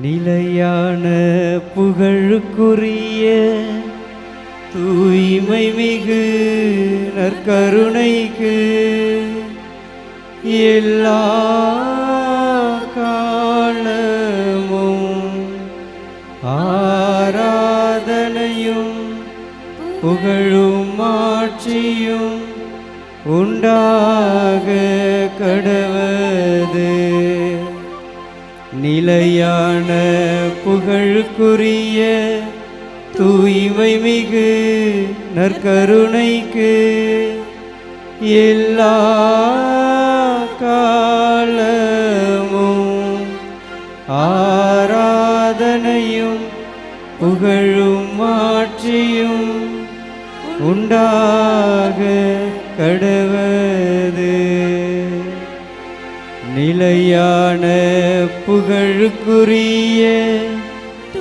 நிலையான புகழுக்குரிய தூய்மை மிகு நற்கருணைக்கு எல்லா காலமும் ஆராதனையும் புகழும் ஆட்சியும் உண்டாக கடவது. நிலையான புகழுக்குரிய தூய்மை மிகு நற்கருணைக்கு எல்லா காலமும் ஆராதனையும் புகழும் ஆட்சியும் உண்டாக கடவது. நிலையான புகழுக்குரிய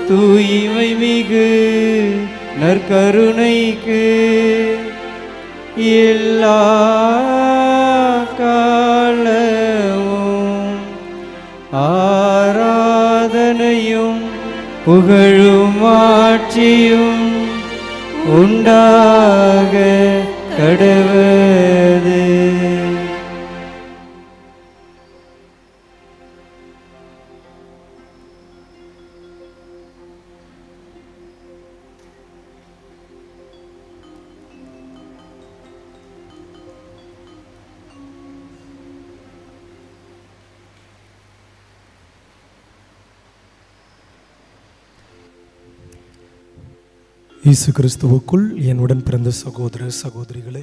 தூய்மை மிகு நற்கருணைக்கு எல்லா காலமும் ஆராதனையும் புகழும் ஆட்சியும் உண்டாக கடவது. இயேசு கிறிஸ்துவுக்குள் என் உடன் பிறந்த சகோதர சகோதரிகளே,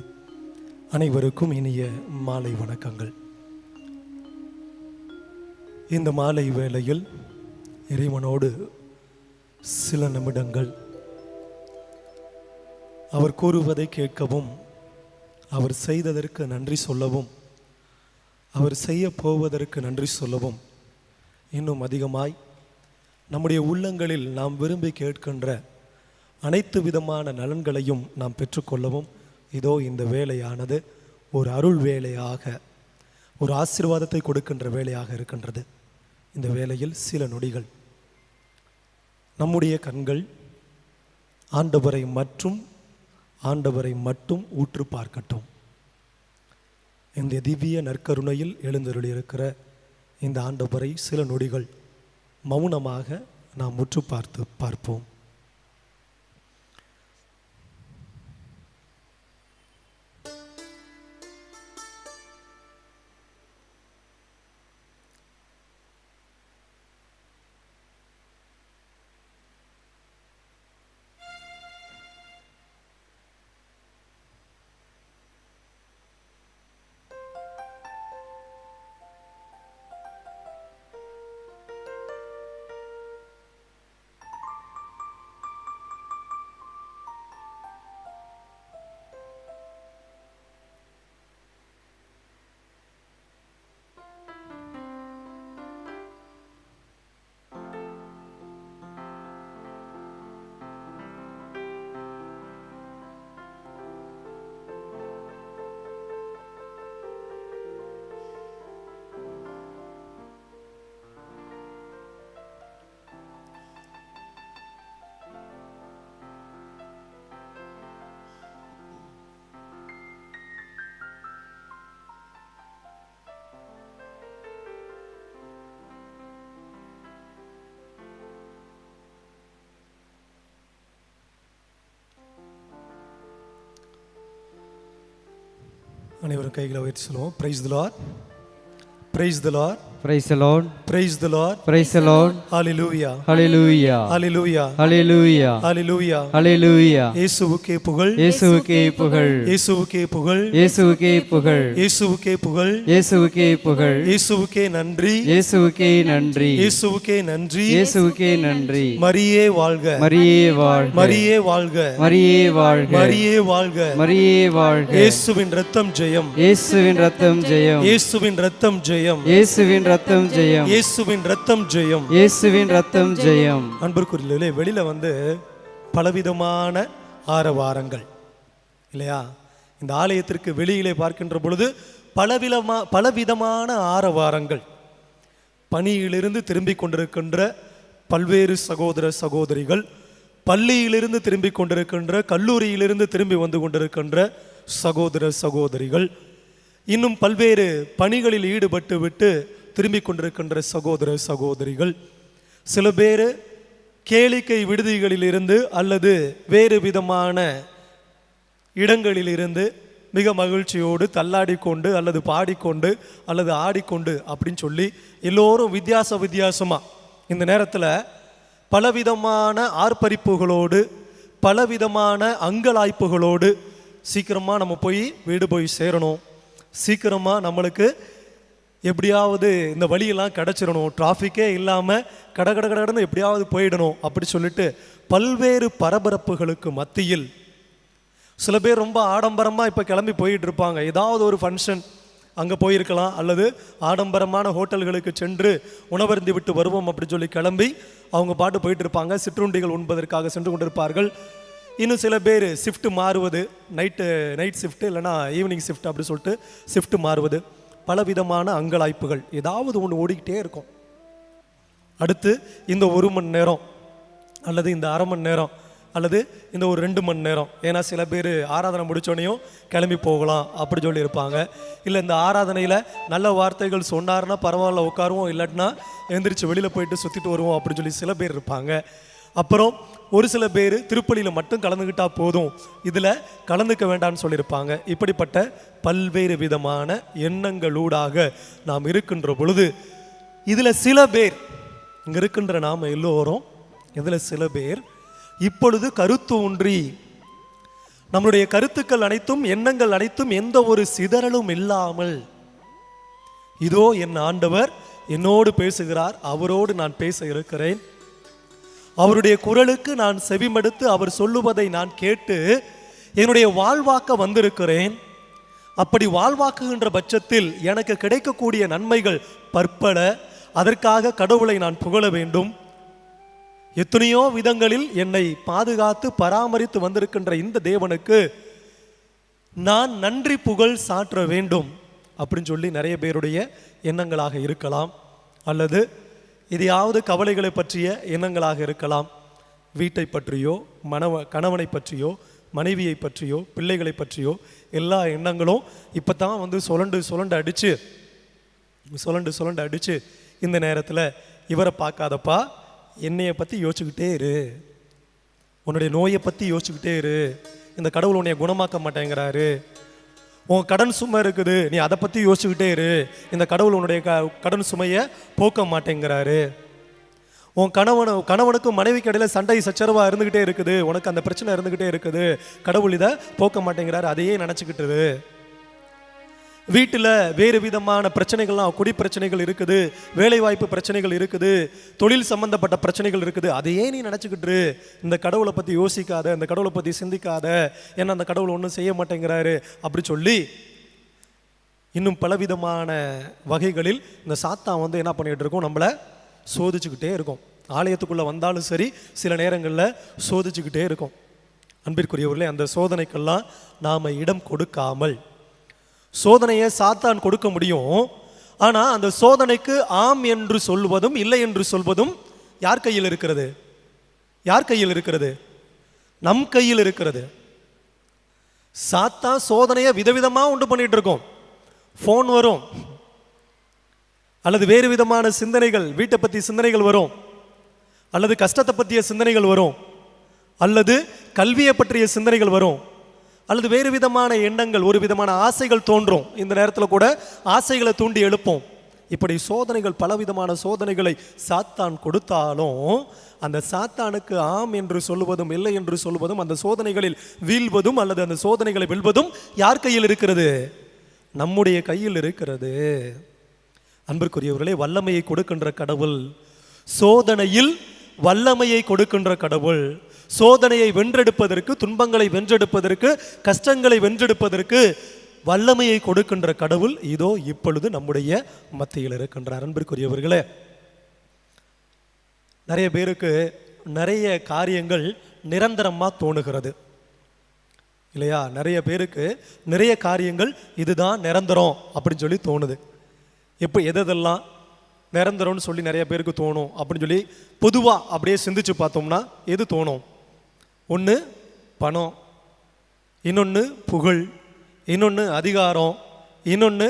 அனைவருக்கும் இனிய மாலை வணக்கங்கள். இந்த மாலை வேளையில் இறைவனோடு சில நிமிடங்கள் அவர் கூறுவதை கேட்கவும், அவர் செய்ததற்கு நன்றி சொல்லவும், அவர் செய்ய போவதற்கு நன்றி சொல்லவும், இன்னும் அதிகமாய் நம்முடைய உள்ளங்களில் நாம் விரும்பி கேட்கின்ற அனைத்து விதமான நலன்களையும் நாம் பெற்றுக்கொள்ளவும் இதோ இந்த வேலையானது ஒரு அருள் வேலையாக, ஒரு ஆசீர்வாதத்தை கொடுக்கின்ற வேலையாக இருக்கின்றது. இந்த வேளையில் சில நொடிகள் நம்முடைய கண்கள் ஆண்டவரை மட்டும் ஊற்று பார்க்கட்டும். இந்த திவ்ய நற்கருணையில் எழுந்தருளியிருக்கிற இந்த ஆண்டவரை சில நொடிகள் மௌனமாக நாம் உற்று பார்ப்போம். அனைவரும் கைகளை உயர்த்தி சொல்லுவோம். Praise the Lord, praise the Lord, Praise the Lord. Praise the Lord. Praise the Lord. Hallelujah. Hallelujah. Hallelujah. Hallelujah. Hallelujah. Hallelujah. இயேசுவுக்கே புகழ், இயேசுவுக்கே புகழ், இயேசுவுக்கே புகழ், இயேசுவுக்கே புகழ், இயேசுவுக்கே புகழ், இயேசுவுக்கே புகழ், இயேசுவுக்கே நன்றி, இயேசுவுக்கே நன்றி, இயேசுவுக்கே நன்றி, இயேசுவுக்கே நன்றி. மரியே வாழ்க, மரியே வாழ்க, மரியே வாழ்க, மரியே வாழ்க, மரியே வாழ்க, மரியே வாழ்க. இயேசுவின் இரத்தம் ஜெயம், இயேசுவின் இரத்தம் ஜெயம், இயேசுவின் இரத்தம் ஜெயம், இயேசுவின் இரத்தம் ஜெயம், இயேசுவின் இரத்தம் ஜெயம், இயேசுவின் இரத்தம் ஜெயம். அன்புக்குரியவர்களே, வெளியில பலவிதமான ஆரவாரங்கள் இல்லையா? இந்த ஆலயத்திற்கு வெளியிலே பார்க்கின்ற பொழுது பலவிதமான ஆரவாரங்கள். பணியிலிருந்து திரும்பிக் கொண்டிருக்கின்ற பல்வேறு சகோதர சகோதரிகள், பள்ளியிலிருந்து திரும்பி கொண்டிருக்கின்ற, கல்லூரியிலிருந்து திரும்பி வந்து கொண்டிருக்கின்ற சகோதர சகோதரிகள், இன்னும் பல்வேறு பணிகளில் ஈடுபட்டு விட்டு திரும்பி கொண்டிருக்கின்ற சகோதர சகோதரிகள், சில பேர் கேளிக்கை விடுதிகளிலிருந்து அல்லது வேறு விதமான இடங்களிலிருந்து மிக மகிழ்ச்சியோடு தள்ளாடிக்கொண்டு அல்லது பாடிக்கொண்டு அல்லது ஆடிக்கொண்டு அப்படின்னு சொல்லி எல்லோரும் வித்தியாசமாக இந்த நேரத்தில் பலவிதமான ஆர்ப்பரிப்புகளோடு பலவிதமான அங்கலாய்ப்புகளோடு சீக்கிரமாக நம்ம வீடு போய் சேரணும், சீக்கிரமாக நம்மளுக்கு எப்படியாவது இந்த வழியெல்லாம் கிடச்சிடணும், டிராஃபிக்கே இல்லாமல் கடன்னு எப்படியாவது போயிடணும் அப்படி சொல்லிட்டு பல்வேறு பரபரப்புகளுக்கு மத்தியில் சில பேர் ரொம்ப ஆடம்பரமாக இப்போ கிளம்பி போயிட்டு இருப்பாங்க. ஏதாவது ஒரு ஃபங்க்ஷன் அங்கே போயிருக்கலாம், அல்லது ஆடம்பரமான ஹோட்டல்களுக்கு சென்று உணவருந்தி விட்டு வருவோம் அப்படி சொல்லி கிளம்பி அவங்க பாட்டு போயிட்டு இருப்பாங்க. சிற்றுண்டிகள் உண்பதற்காக சென்று கொண்டிருப்பார்கள். இன்னும் சில பேர் ஷிஃப்ட் மாறுவது, நைட் ஷிஃப்ட் இல்லைனா ஈவினிங் ஷிஃப்ட் அப்படி சொல்லிட்டு ஷிஃப்ட் மாறுவது, பலவிதமான அங்கலாய்ப்புகள் ஏதாவது ஒன்று ஓடிக்கிட்டே இருக்கும். அடுத்து இந்த 1 மணி நேரம் அல்லது இந்த அரை மணி நேரம் அல்லது இந்த ஒரு 2 மணி நேரம், ஏன்னா சில பேர் ஆராதனை முடித்தோடனையும் கிளம்பி போகலாம் அப்படி சொல்லி இருப்பாங்க. இல்லை இந்த ஆராதனையில் நல்ல வார்த்தைகள் சொன்னார்னா பரவாயில்ல உட்காருவோம், இல்லாட்டினா எழுந்திரிச்சு வெளியில் போயிட்டு சுற்றிட்டு வருவோம் அப்படின்னு சொல்லி சில பேர் இருப்பாங்க. அப்புறம் ஒரு சில பேர் திருப்பலியில் மட்டும் கலந்துக்கிட்டால் போதும், இதில் கலந்துக்க வேண்டாம்னு சொல்லியிருப்பாங்க. இப்படிப்பட்ட பல்வேறு விதமான எண்ணங்களூடாக நாம் இருக்கின்ற பொழுது இதில் சில பேர், இங்கே இருக்கின்ற நாம் எல்லோரும் இதில் சில பேர் இப்பொழுது கருத்து ஒன்றி நம்முடைய கருத்துக்கள் அனைத்தும் எண்ணங்கள் அனைத்தும் எந்த ஒரு சிதறலும் இல்லாமல், இதோ என் ஆண்டவர் என்னோடு பேசுகிறார், அவரோடு நான் பேச இருக்கிறேன், அவருடைய குரலுக்கு நான் செவிமடுத்து அவர் சொல்லுவதை நான் கேட்டு என்னுடைய வாழ்வாக்க வந்திருக்கிறேன். அப்படி வாழ்வாக்குகின்ற பட்சத்தில் எனக்கு கிடைக்கக்கூடிய நன்மைகள் பற்பல. அதற்காக கடவுளை நான் புகழ வேண்டும். எத்தனையோ விதங்களில் என்னை பாதுகாத்து பராமரித்து வந்திருக்கின்ற இந்த தேவனுக்கு நான் நன்றி புகழ் சாற்ற வேண்டும் அப்படின்னு சொல்லி நிறைய பேருடைய எண்ணங்களாக இருக்கலாம். அல்லது எதையாவது கவலைகளை பற்றிய எண்ணங்களாக இருக்கலாம். வீட்டை பற்றியோ கணவனை பற்றியோ மனைவியை பற்றியோ பிள்ளைகளை பற்றியோ எல்லா எண்ணங்களும் இப்போ தான் சுழண்டு அடிச்சு இந்த நேரத்தில் இவரை பார்க்காதப்பா, என்னையை பற்றி யோசிச்சுக்கிட்டே இரு, உன்னுடைய நோயை பற்றி யோசிச்சுக்கிட்டே இரு, இந்த கடவுள் உன்னைய குணமாக்க மாட்டேங்கிறாரு, உன் கடன் சுமை இருக்குது நீ அதை பற்றி யோசிச்சுக்கிட்டே இரு, இந்த கடவுள் உன்னுடைய கடன் சுமையை போக்க மாட்டேங்கிறாரு, உன் கணவனுக்கும் மனைவிக்கு இடையில சண்டை சச்சரவாக இருந்துக்கிட்டே இருக்குது, உனக்கு அந்த பிரச்சனை இருந்துக்கிட்டே இருக்குது, கடவுள் இதை போக்க மாட்டேங்கிறாரு, அதையே நினச்சிக்கிட்டு. வீட்டில் வேறு விதமான பிரச்சனைகள்லாம், குடி பிரச்சனைகள் இருக்குது, வேலைவாய்ப்பு பிரச்சனைகள் இருக்குது, தொழில் சம்பந்தப்பட்ட பிரச்சனைகள் இருக்குது, அதையே நீ நினச்சிக்கிட்டு இந்த கடவுளை பற்றி யோசிக்காத, இந்த கடவுளை பற்றி சிந்திக்காத, ஏன்னா அந்த கடவுள் ஒன்றும் செய்ய மாட்டேங்கிறாரு அப்படி சொல்லி இன்னும் பலவிதமான வகைகளில் இந்த சாத்தான் என்ன பண்ணிகிட்டு இருக்கோம், நம்மளை சோதிச்சுக்கிட்டே இருக்கும். ஆலயத்துக்குள்ளே வந்தாலும் சரி, சில நேரங்களில் சோதிச்சுக்கிட்டே இருக்கும். அன்பிற்குரியவர்களே, அந்த சோதனைக்கெல்லாம் நாம் இடம் கொடுக்காமல், சோதனையை சாத்தான் கொடுக்க முடியும், ஆனால் அந்த சோதனைக்கு ஆம் என்று சொல்வதும் இல்லை என்று சொல்வதும் யார் கையில் இருக்கிறது? யார் கையில் இருக்கிறது? நம் கையில் இருக்கிறது. சாத்தான் சோதனையை விதவிதமாக உண்டு பண்ணிட்டு இருக்கோம். ஃபோன் வரும், அல்லது வேறு விதமான சிந்தனைகள், வீட்டை பற்றி சிந்தனைகள் வரும், அல்லது கஷ்டத்தை பற்றிய சிந்தனைகள் வரும், அல்லது கல்வியை பற்றிய சிந்தனைகள் வரும், அல்லது வேறு விதமான எண்ணங்கள், ஒரு விதமான ஆசைகள் தோன்றும். இந்த நேரத்தில் கூட ஆசைகளை தூண்டி எழுப்போம். இப்படி சோதனைகள், பலவிதமான சோதனைகளை சாத்தான் கொடுத்தாலும் அந்த சாத்தானுக்கு ஆம் என்று சொல்லுவதும் இல்லை என்று சொல்லுவதும், அந்த சோதனைகளில் வீழ்வதும் அல்லது அந்த சோதனைகளை வெல்வதும் யார் கையில் இருக்கிறது? நம்முடைய கையில் இருக்கிறது. அன்பிற்குரியவர்களே, வல்லமையை கொடுக்கின்ற கடவுள், சோதனையில் வல்லமையை கொடுக்கின்ற கடவுள், சோதனையை வென்றெடுப்பதற்கு, துன்பங்களை வென்றெடுப்பதற்கு, கஷ்டங்களை வென்றெடுப்பதற்கு வல்லமையை கொடுக்கின்ற கடவுள் இதோ இப்பொழுது நம்முடைய மத்தியில் இருக்கின்றார். அன்பிற்குரியவர்களே, நிறைய பேருக்கு நிறைய காரியங்கள் நிரந்தரமாக தோணுகிறது இல்லையா? நிறைய பேருக்கு நிறைய காரியங்கள் இதுதான் நிரந்தரம் அப்படின்னு சொல்லி தோணுது. எதெல்லாம் நிரந்தரம்னு சொல்லி நிறைய பேருக்கு தோணும் அப்படின்னு சொல்லி பொதுவாக அப்படியே சிந்திச்சு பார்த்தோம்னா எது தோணும்? ஒன்று பணம், இன்னொன்று புகழ், இன்னொன்று அதிகாரம், இன்னொன்று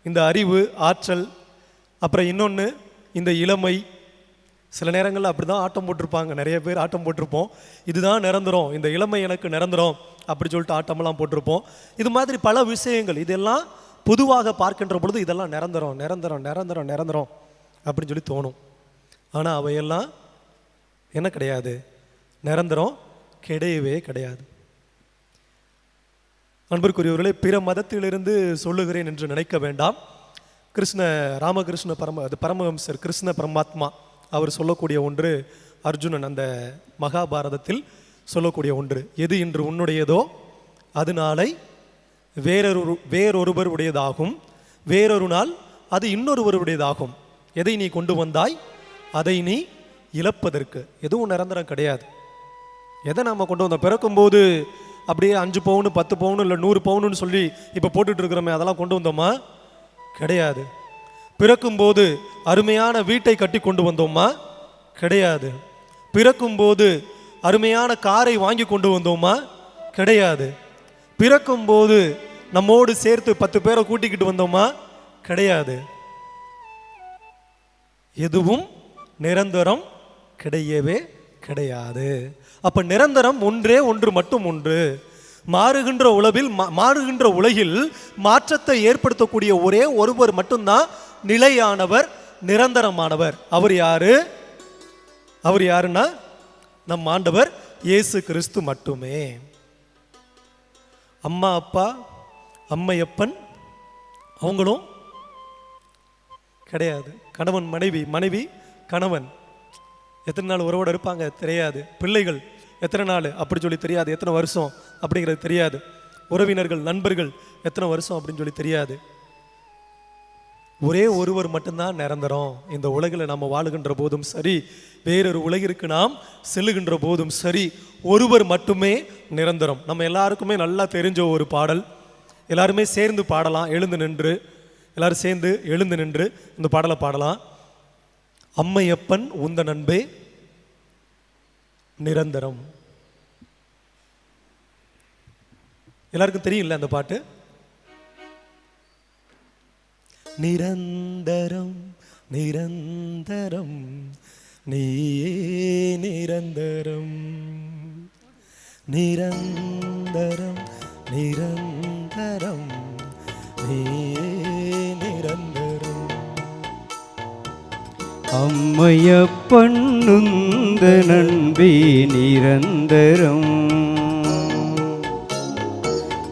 இந்த அறிவு ஆற்றல், அப்புறம் இன்னொன்று இந்த இளமை. சில நேரங்களில் அப்படி தான் ஆட்டம் போட்டிருப்பாங்க, நிறைய பேர் ஆட்டம் போட்டிருப்போம். இதுதான் நிரந்தரம், இந்த இளமை எனக்கு நிரந்தரம் அப்படி சொல்லிட்டு ஆட்டமெல்லாம் போட்டிருப்போம். இது மாதிரி பல விஷயங்கள், இதெல்லாம் பொதுவாக பார்க்கின்ற பொழுது இதெல்லாம் நிரந்தரம் நிரந்தரம் நிரந்தரம் நிரந்தரம் அப்படின்னு சொல்லி தோணும். ஆனால் அவையெல்லாம் என்ன கிடையாது? நிரந்தரம் கிடையவே கிடையாது. அன்பிற்குரியவர்களே, பிற மதத்திலிருந்து சொல்லுகிறேன் என்று நினைக்க வேண்டாம். ராமகிருஷ்ண பரமஹம்சர் கிருஷ்ண பரமாத்மா அவர் சொல்லக்கூடிய ஒன்று, அர்ஜுனன் அந்த மகாபாரதத்தில் சொல்லக்கூடிய ஒன்று, எது இன்று உன்னுடையதோ அது நாளை வேறொருவர் உடையதாகும், வேறொரு நாள் அது இன்னொருவருடையதாகும். எதை நீ கொண்டு வந்தாய் அதை நீ இழப்பதற்கு. எதுவும் நிரந்தரம் கிடையாது. எதை நாம் கொண்டு வந்தோம்? பிறக்கும்போது அப்படியே 5 பவுன் 10 பவுன் இல்லை 100 பவுனுன்னு சொல்லி இப்போ போட்டுட்டு இருக்கிறோமே, அதெல்லாம் கொண்டு வந்தோமா? கிடையாது. பிறக்கும்போது அருமையான வீட்டை கட்டி கொண்டு வந்தோமா? கிடையாது. பிறக்கும்போது அருமையான காரை வாங்கி கொண்டு வந்தோமா? கிடையாது. பிறக்கும்போது நம்மோடு சேர்த்து 10 பேரை கூட்டிக்கிட்டு வந்தோமா? கிடையாது. எதுவும் நிரந்தரம் கிடையவே கிடையாது. அப்ப நிரந்தரம் ஒன்றே ஒன்று மட்டும் ஒன்று. மாறுகின்ற உலகில் மாற்றத்தை ஏற்படுத்தக்கூடிய ஒரே ஒருவர் மட்டும்தான் நிலையானவர், நிரந்தரமானவர். அவர் யாருன்னா நம் ஆண்டவர் இயேசு கிறிஸ்து மட்டுமே. அம்மா அப்பா அம்மையப்பன் அவங்களும் கிடையாது. கணவன் மனைவி, மனைவி கணவன் எத்தனை நாள் உறவோடு இருப்பாங்க தெரியாது. பிள்ளைகள் எத்தனை நாள் அப்படி சொல்லி தெரியாது, எத்தனை வருஷம் அப்படிங்கிறது தெரியாது. உறவினர்கள் நண்பர்கள் எத்தனை வருஷம் அப்படின்னு சொல்லி தெரியாது. ஒரே ஒருவர் மட்டும்தான் நிரந்தரம். இந்த உலகில் நம்ம வாழுகின்ற போதும் சரி, வேறொரு உலகிற்கு நாம் செல்லுகின்ற போதும் சரி, ஒருவர் மட்டுமே நிரந்தரம். நம்ம எல்லாருக்குமே நல்லா தெரிஞ்ச ஒரு பாடல், எல்லாருமே சேர்ந்து பாடலாம். எல்லாரும் சேர்ந்து எழுந்து நின்று இந்த பாடலை பாடலாம். அம்மையப்பன் உந்தன் அன்பே நிரந்தரம். எல்லாருக்கும் தெரியும்ல அந்த பாட்டு? நிரந்தரம் நிரந்தரம் நீயே நிரந்தரம், நிரந்தரம் நிரந்தரம் நீயே நிரந்தரம். அம்மையப்பன் உந்தன் அன்பே நிரந்தரம்,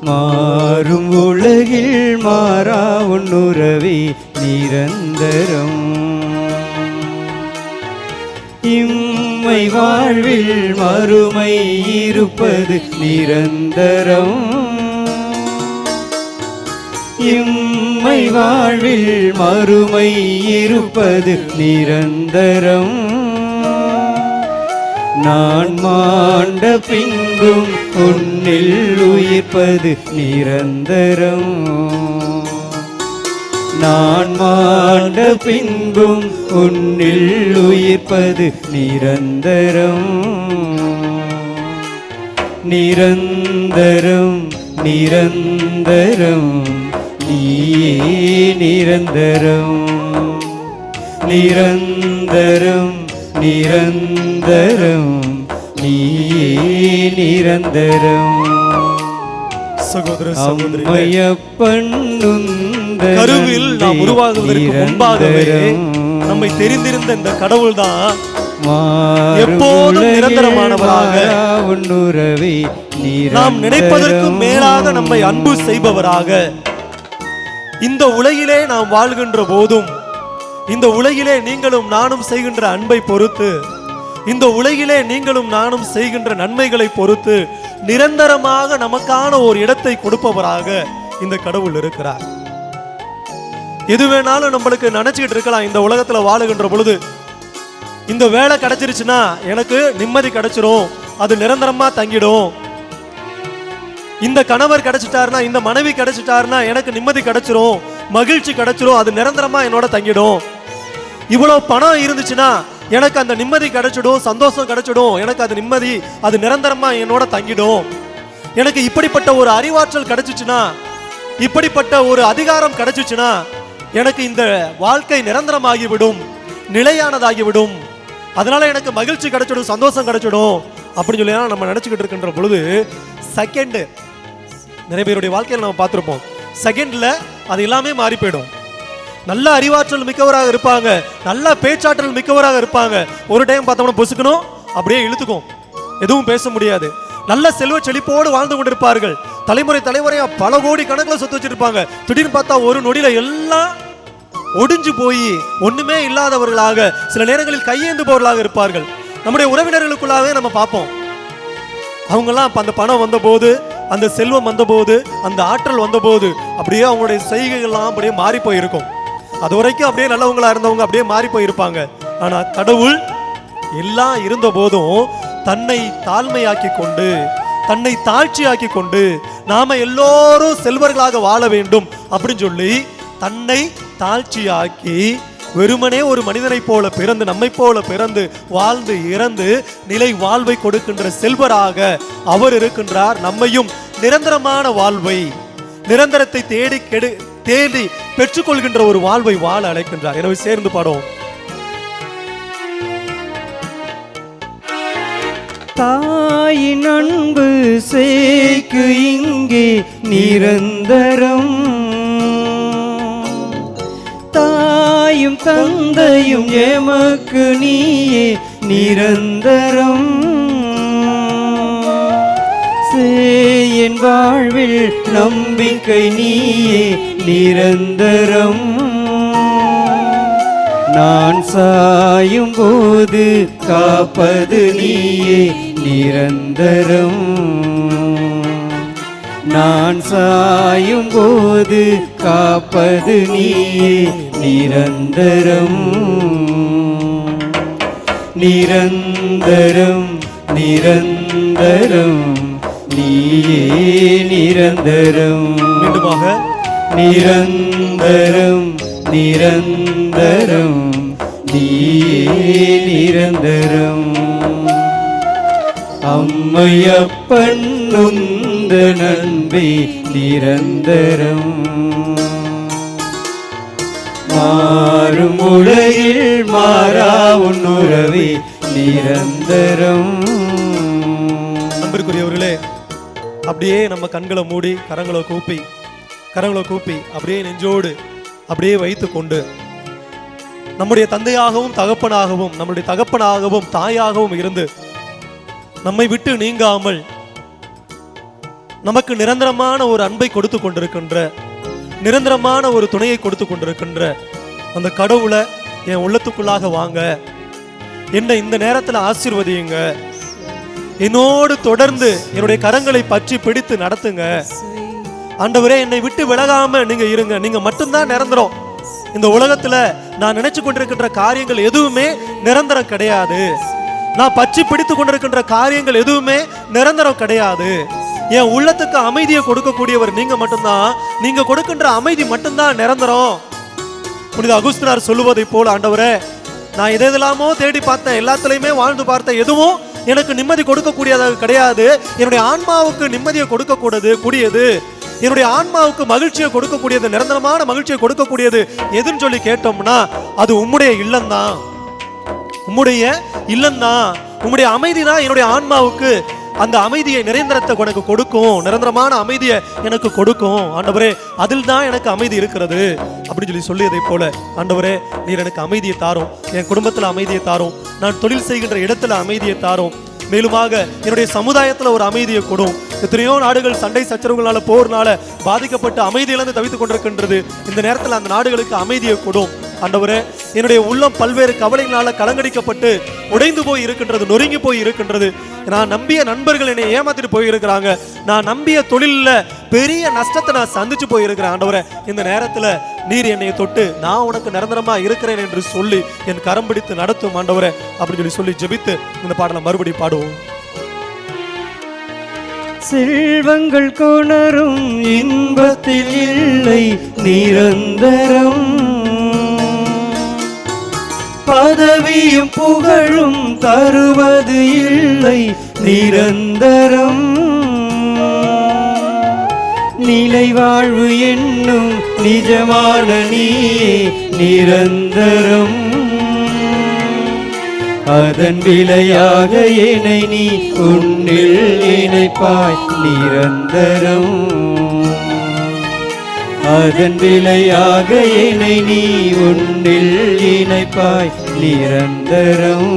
மாறும் உலகில் மாறா உன்னுறவே நிரந்தரம். இம்மை வாழ்வில் மறுமை இருப்பது நிரந்தரம், இம்மை வாழ்வில் மறுமை இருப்பது நிரந்தரம். நான் மாண்ட பின்பும் உன்னில் உயிர்ப்பது நிரந்தரம், நான் மாண்ட பின்பும் உன்னில் உயிர்ப்பது நிரந்தரம். நிரந்தரம் நிரந்தரம் நீயே நிரந்தரம், நிரந்தரம் நிரந்தரம் நீயே நிரந்தரம். சகோதர சகோதரி, கருவில் நாம் உருவாகுவதற்கு முன்பாகவே நம்மை தெரிந்திருந்த இந்த கடவுள் தான் எப்போதும் நிரந்தரமானவராக, நாம் நினைப்பதற்கு மேலாக நம்மை அன்பு செய்பவராக, இந்த உலகிலே நாம் வாழ்கின்ற போதும், இந்த உலகிலே நீங்களும் நானும் செய்கின்ற அன்பை பொறுத்து, இந்த உலகிலே நீங்களும் நானும் செய்கின்ற நன்மைகளை பொறுத்து நிரந்தரமாக நமக்கான ஒரு இடத்தை கொடுப்பவராக இந்த கடவுள் இருக்கிறார். எது வேணாலும் நம்மளுக்கு நினைச்சுக்கிட்டு இருக்கலாம். இந்த உலகத்துல வாழுகின்ற பொழுது இந்த வேலை கிடைச்சிருச்சுன்னா எனக்கு நிம்மதி கிடைச்சிரும், அது நிரந்தரமா தங்கிடும். இந்த கணவர் கிடைச்சிட்டாருன்னா, இந்த மனைவி கிடைச்சிட்டாருன்னா எனக்கு நிம்மதி கிடைச்சிரும், மகிழ்ச்சி கிடைச்சிடும், அது நிரந்தரமா என்னோட தங்கிடும். இவ்வளவு பணம் இருந்துச்சுன்னா எனக்கு அந்த நிம்மதி கிடைச்சிடும், சந்தோஷம் கிடைச்சிடும், எனக்கு அது நிம்மதி, அது நிரந்தரமா என்னோட தங்கிடும். எனக்கு இப்படிப்பட்ட ஒரு அறிவாற்றல் கிடைச்சிச்சுன்னா, இப்படிப்பட்ட ஒரு அதிகாரம் கிடைச்சிச்சுன்னா எனக்கு இந்த வாழ்க்கை நிரந்தரமாகிவிடும், நிலையானதாகிவிடும், அதனால எனக்கு மகிழ்ச்சி கிடைச்சிடும், சந்தோஷம் கிடைச்சிடும் அப்படின்னு சொல்லி நம்ம நினைச்சுக்கிட்டு இருக்கின்ற பொழுது செகண்ட், நிறைய பேருடைய வாழ்க்கையில் நம்ம பார்த்துருப்போம், செகண்ட்ல அது எல்லாமே மாறி போயிடும். நல்ல அறிவாற்றல் மிக்கவராக இருப்பாங்க, நல்ல பேச்சாற்றல் மிக்கவராக இருப்பாங்க, ஒரு டைம் பார்த்தோம்னா பொசுக்கணும், அப்படியே இழுத்துக்கும், எதுவும் பேச முடியாது. நல்ல செல்வ செழிப்போடு வாழ்ந்து கொண்டிருப்பார்கள், தலைமுறை தலைமுறையா பல கோடி கணக்கில் சொத்து வச்சிருப்பாங்க. திடீர்னு பார்த்தா ஒரு நொடியில எல்லாம் ஒடிஞ்சு போய் ஒண்ணுமே இல்லாதவர்களாக, சில நேரங்களில் கையேந்துபவர்களாக இருப்பார்கள். நம்முடைய உறவினர்களுக்குள்ளாவே நம்ம பார்ப்போம், அவங்கெல்லாம் அந்த பணம் வந்த போது, அந்த செல்வம் வந்த போது, அந்த ஆற்றல் வந்த போது அப்படியே அவங்களுடைய செய்கைகள்லாம் அப்படியே மாறி போயிருக்கும். அது வரைக்கும் அப்படியே நல்லவங்களா இருந்தவங்க அப்படியே மாறி போயிருப்பாங்க. ஆனா கடவுள் எல்லாம் இருந்த போதும் தன்னை தாழ்மையாக்கி கொண்டு, தன்னை தாழ்ச்சியாக்கி கொண்டு, நாம எல்லோரும் செல்வர்களாக வாழ வேண்டும் அப்படின்னு சொல்லி தன்னை தாழ்ச்சியாக்கி வெறுமனே ஒரு மனிதனை போல பிறந்து, நம்மை போல பிறந்து வாழ்ந்து இறந்து நிலை வாழ்வை கொடுக்கின்ற செல்வராக அவர் இருக்கின்றார். நம்மையும் நிரந்தரமான வாழ்வை, நிரந்தரத்தை தேடி பெற்றுக்கொள்கின்ற ஒரு வாழ்வை வாழ அழைக்கின்றார். எனவே சேர்ந்து பாடுவோம். தாயின் அன்பு சேக்கு இங்கே நிரந்தரம், தாயும் தந்தையும் எமக்கு நீயே நிரந்தரம், சேயின் வாழ்வில் நம்பிக்கை நீயே நிரந்தரம், நான் சாயும் போது காப்பது நீயே நிரந்தரம், நான் சாயும் போது காப்பது நீயே நிரந்தரம், நிரந்தரம் நிரந்தரம் நீயே நிரந்தரம், மீண்டுமாக நிரந்தரம் நிரந்தரம் நீயே நிரந்தரம், அம்மையப்பன் உந்த நன்பே நிரந்தரம், மாறும் உலகில் மாறா உன்னுறவே நிரந்தரம். அன்பிற்குரியவர்களே, அப்படியே நம்ம கண்களை மூடி கரங்களை கூப்பி அப்படியே நெஞ்சோடு அப்படியே வைத்து கொண்டு நம்முடைய தந்தையாகவும் தகப்பனாகவும், நம்முடைய தகப்பனாகவும் தாயாகவும் இருந்து நம்மை விட்டு நீங்காமல் நமக்கு நிரந்தரமான ஒரு அன்பை கொடுத்து கொண்டிருக்கின்ற, நிரந்தரமான ஒரு துணையை கொடுத்து கொண்டிருக்கின்ற அந்த கடவுளை என் உள்ளத்துக்குள்ளாக வாங்க, என்னை இந்த நேரத்தில் ஆசீர்வதியுங்க, என்னோடு தொடர்ந்து என்னுடைய கரங்களை பற்றி பிடித்து நடத்துங்க. ஆண்டவரே, என்னை விட்டு விலகாம நீங்க இருங்க, நீங்க மட்டும்தான் நிரந்தரம். இந்த உலகத்துல நான் நினைச்சு கொண்டிருக்கின்ற காரியங்கள் எதுவுமே நிரந்தரம் கிடையாது, நான் பற்றி பிடித்து கொண்டிருக்கின்ற காரியங்கள் எதுவுமே நிரந்தரம் கிடையாது. என் உள்ளத்துக்கு அமைதியை கொடுக்கக்கூடியவர் நீங்க மட்டும்தான், நீங்க கொடுக்கின்ற அமைதி மட்டும்தான் நிரந்தரம். புனித அகுஸ்தினார் சொல்லுவதை போல, ஆண்டவரே, நான் எதெல்லாமோ தேடி பார்த்தேன், எல்லாத்துலயுமே வாழ்ந்து பார்த்தேன், எதுவும் எனக்கு நிம்மதி கொடுக்கக்கூடியதாக கிடையாது. என்னுடைய ஆன்மாவுக்கு நிம்மதியை கொடுக்கக்கூடியது, என்னுடைய ஆன்மாவுக்கு மகிழ்ச்சியை கொடுக்கக்கூடியது, நிரந்தரமான மகிழ்ச்சியை கொடுக்கக்கூடியது எதுன்னு சொல்லி கேட்டோம்னா அது உம்முடைய இல்லம்தான், உம்முடைய இல்லம்தான், உம்முடைய அமைதி தான் என்னுடைய ஆன்மாவுக்கு அந்த அமைதியை, நிரந்தரத்தை எனக்கு கொடுக்கும், நிரந்தரமான அமைதியை எனக்கு கொடுக்கும். ஆண்டவரே, அதில் தான் எனக்கு அமைதி இருக்கிறது அப்படின்னு சொல்லியதை போல, ஆண்டவரே, நீர் எனக்கு அமைதியை தாரும், என் குடும்பத்தில் அமைதியை தாரும், நான் தொழில் செய்கின்ற இடத்துல அமைதியை தாரும், மேலுமாக என்னுடைய சமுதாயத்தில் ஒரு அமைதியை கொடும். எத்தனையோ நாடுகள் சண்டை சச்சரவுகளால, போர்னால பாதிக்கப்பட்டு அமைதியிலிருந்து தவித்துக் கொண்டிருக்கின்றது. இந்த நேரத்தில் அந்த நாடுகளுக்கு அமைதியை கொடும். ஆண்டவரே, என்னுடைய உள்ளம் பல்வேறு கவலைகளால கலங்கடிக்கப்பட்டு உடைந்து போய் இருக்கின்றது, நொறுங்கி போய் இருக்கின்றது. நான் நம்பிய நண்பர்கள் என்னை ஏமாத்திட்டு போயிருக்கிறாங்க, நான் நம்பிய தொழில பெரிய நஷ்டத்தை நான் சந்திச்சு போயிருக்கிறேன். ஆண்டவரே, இந்த நேரத்துல நீர் என்னை தொட்டு நான் உனக்கு நிரந்தரமா இருக்கிறேன் என்று சொல்லி என் கரம் பிடித்து நடத்தும் ஆண்டவரே அப்படின்னு சொல்லி ஜெபித்து இந்த பாடலை மறுபடி பாடுவோம். செல்வங்கள் கொணரும் இன்பத்தில் இல்லை நிரந்தரம். பதவியும் புகழும் தருவது இல்லை நிரந்தரம். நிலை வாழ்வு என்னும் நிஜமான நீயே நிரந்தரம். அதன் விலையாக என்னை நீ உன்னில் இணைப்பாய் நிரந்தரம். அதன் விலையாக என்னை நீ உன்னில் இணைப்பாய் நிரந்தரம்.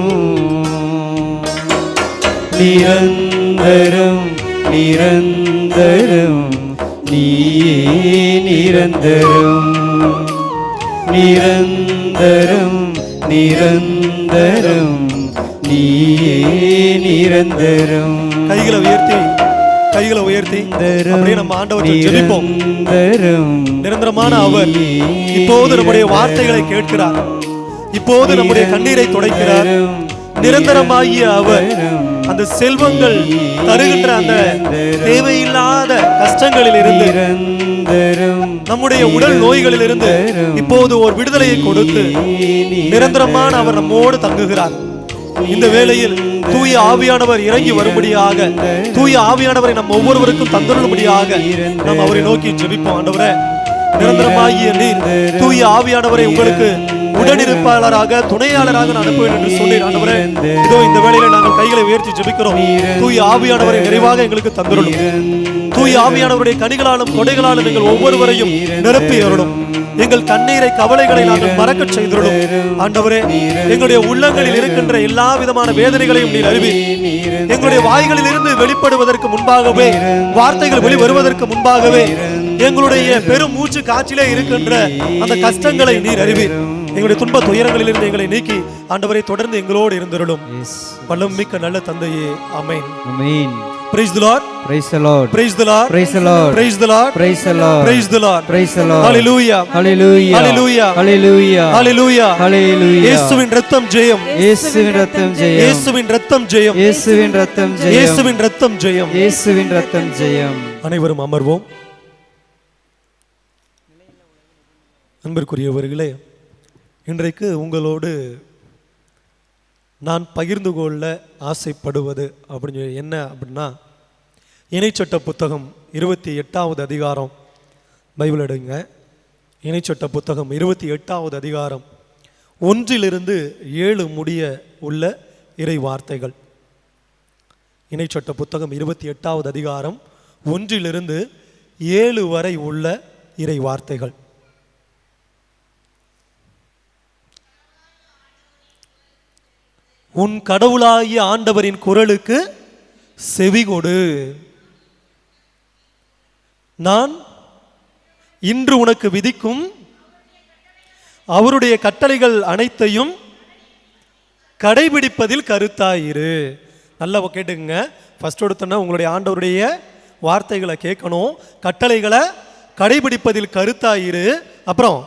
நிரந்தரம் நிரந்தரம் நீயே நிரந்தரம். நிரந்தரம் நிரந்தரம் நீயே நிரந்தரம். கைகளை உயர்த்தி அப்படியே நம்ம ஆண்டவரை ஜெபிப்போம். நிரந்தரமான அவர் இப்போது நம்முடைய வார்த்தைகளை கேட்கிறார். இப்போது நம்முடைய கண்ணீரை துடைக்கிறார். நிரந்தரமாகிய அவர் அந்த செல்வங்கள் தருகின்ற அந்த தேவையில்லாத கஷ்டங்களில் இருந்து, நம்முடைய உடல் நோய்களில் இருந்து இப்போது ஒரு விடுதலையை கொடுத்து நிரந்தரமான அவர் நம்மோடு தங்குகிறார். இந்த வேளையில் தூய ஆவியானவர் இறங்கி வரும்படியாக, தூய ஆவியானவரை நம் ஒவ்வொருவருக்கும் தந்துள்ளபடியாக நாம் அவரை நோக்கி ஜெபிப்போம். ஆண்டவரே, நிரந்தரமாகிய நீர் தூய ஆவியானவரை உங்களுக்கு உடனிருப்பாளராக துணையாளராக நான் அனுப்புவேன் என்று சொன்னீர். ஆண்டவரே, இதோ இந்த வேளையில நாங்கள் கைகளை உயர்த்தி ஜெபிக்கிறோம். தூய ஆவியானவரை நிறைவாக எங்களுக்கு தந்துள்ளோம். தூய ஆவியானவருடைய கனிகளாலும் கொடைகளாலும் எங்கள் ஒவ்வொருவரையும் நிரப்பி அருளும். எங்கள் கண்ணீரை கவலைகளை நாங்கள் மறக்க செய்துள்ளோம். ஆண்டவரே, எங்களுடைய உள்ளங்களில் இருக்கின்ற எல்லா விதமான வேதனைகளையும் நீர் அறிவி. எங்களுடைய வாய்களில் இருந்து வெளிப்படுவதற்கு முன்பாகவே, வார்த்தைகள் வெளிவருவதற்கு முன்பாகவே எங்களுடைய பெரும் மூச்சு காற்றிலே இருக்கின்ற அந்த கஷ்டங்களை நீர் அறிவி. எங்களுடைய துன்ப துயரங்களில் இருந்து எங்களை நீக்கி ஆண்டவரை தொடர்ந்து எங்களோடு இருந்திருளும். வல்லம் மிக்க நல்ல தந்தையே, ஆமென். ஆமென். Praise the Lord. Praise the Lord. Praise the Lord. Praise the Lord. Praise the Lord. Praise the Lord. Praise the Lord. Praise the Lord. Hallelujah. Hallelujah. Hallelujah. Hallelujah. Hallelujah. Hallelujah. இயேசுவின் இரத்தம் ஜெயம். இயேசுவின் இரத்தம் ஜெயம். இயேசுவின் இரத்தம் ஜெயம். இயேசுவின் இரத்தம் ஜெயம். இயேசுவின் இரத்தம் ஜெயம். இயேசுவின் இரத்தம் ஜெயம். அனைவரும் அமர்வோம். அன்பிற்குரியவர்களே, இன்றைக்கு உங்களோடு நான் பகிர்ந்து கொள்ள ஆசைப்படுவது என்ன அப்படின்னா, இணைச்சட்ட புத்தகம் 28வது அதிகாரம். பைபிள் எடுங்க. இணைச்சட்ட புத்தகம் 28வது அதிகாரம் 1 to 7 முடிய உள்ள இறை வார்த்தைகள். இணைச்சட்ட புத்தகம் 28வது அதிகாரம் 1 to 7 வரை உள்ள இறை வார்த்தைகள். உன் கடவுளாகிய ஆண்டவரின் குரலுக்கு செவிகொடு. நான் இன்று உனக்கு விதிக்கும் அவருடைய கட்டளைகள் அனைத்தையும் கடைபிடிப்பதில் கருத்தாயிரு. நல்லா கேட்டுங்க. ஃபர்ஸ்ட் எடுத்தோன்னா உங்களுடைய ஆண்டவருடைய வார்த்தைகளை கேட்கணும். கட்டளைகளை கடைபிடிப்பதில் கருத்தாயிரு. அப்புறம்,